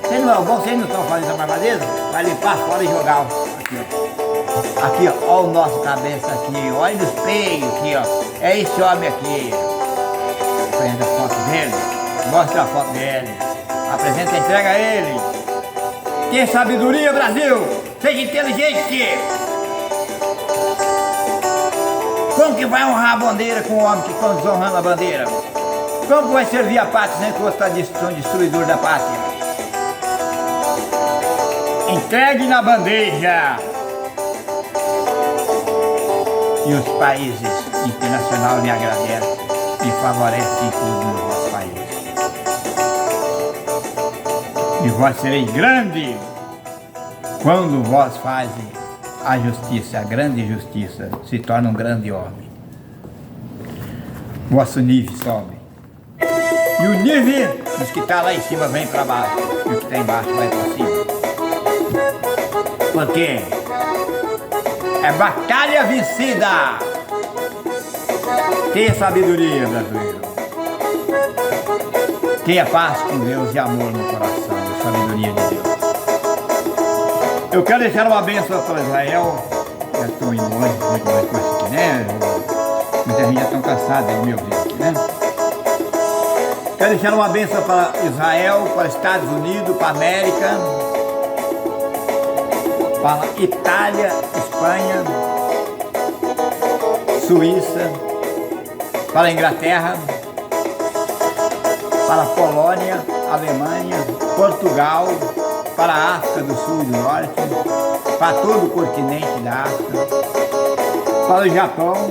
[SPEAKER 1] Vocês não é bom, vocês não estão fazendo essa malvadeza? Vai limpar fora e jogar, ó. Aqui, ó. Aqui, ó o nosso cabeça aqui. Olha no espelho aqui, ó. É esse homem aqui. Prenda a foto dele, mostra a foto dele, apresenta a entrega a ele. Tenha sabedoria, Brasil! Seja inteligente! Como que vai honrar a bandeira com o homem que estão desonrando a bandeira? Como que vai servir a pátria sem que você está destruidor da pátria? Entregue na bandeja! E os países internacionais me agradecem, me favorecem tudo no vosso país. E vós sereis grande quando vós fazem a justiça, a grande justiça, se torna um grande homem. Vosso nível sobe. E o nível dos que está lá em cima vem para baixo, e o que está embaixo vai para cima. Porque é batalha vencida. Tenha sabedoria, brasileiro. Tenha paz com Deus e amor no coração, sabedoria de Deus. Eu quero deixar uma bênção para Israel. Já estou indo longe, muito longe com isso aqui, né? Muita gente já estão cansados de me ouvir aqui, né? Quero deixar uma bênção para Israel, para Estados Unidos, para a América, para Itália, Espanha, Suíça, para a Inglaterra, para a Polônia, Alemanha, Portugal, para a África do Sul e do Norte, para todo o continente da África, para o Japão,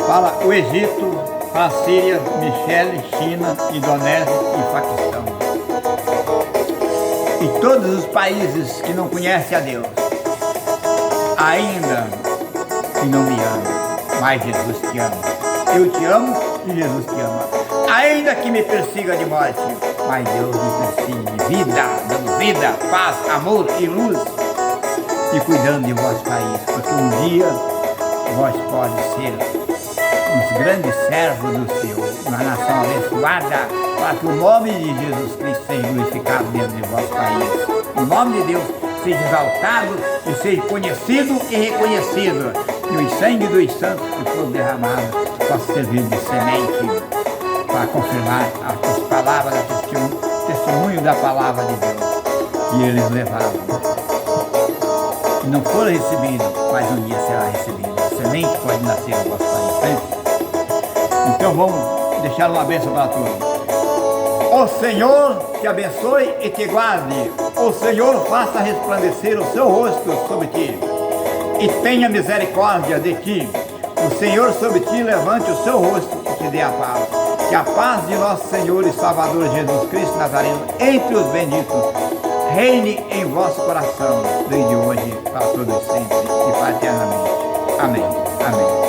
[SPEAKER 1] para o Egito, para a Síria, Michele, China, Indonésia e Paquistão. E todos os países que não conhecem a Deus, ainda que não me amam, mas Jesus te ama. Eu te amo e Jesus te ama. Ainda que me persiga de morte, mas Deus me persiga de vida, dando vida, paz, amor e luz, e cuidando de vosso país, porque um dia vós pode ser os grandes servos do Senhor, uma nação abençoada, para que o nome de Jesus Cristo seja glorificado dentro de vosso país. O nome de Deus seja exaltado e seja conhecido e reconhecido. E o sangue dos santos que foram derramados possa servir de semente para confirmar as palavras, o testemunho da palavra de Deus. E eles levaram. E não foram recebidos, mas um dia será recebido. A semente pode nascer no vosso país, né? Então vamos deixar uma bênção para todos. O Senhor te abençoe e te guarde. O Senhor faça resplandecer o seu rosto sobre ti e tenha misericórdia de ti. O Senhor sobre ti levante o seu rosto e te dê a paz. Que a paz de nosso Senhor e Salvador Jesus Cristo Nazareno, entre os benditos, reine em vosso coração, desde hoje, para todos sempre e para eternamente. Amém. Amém.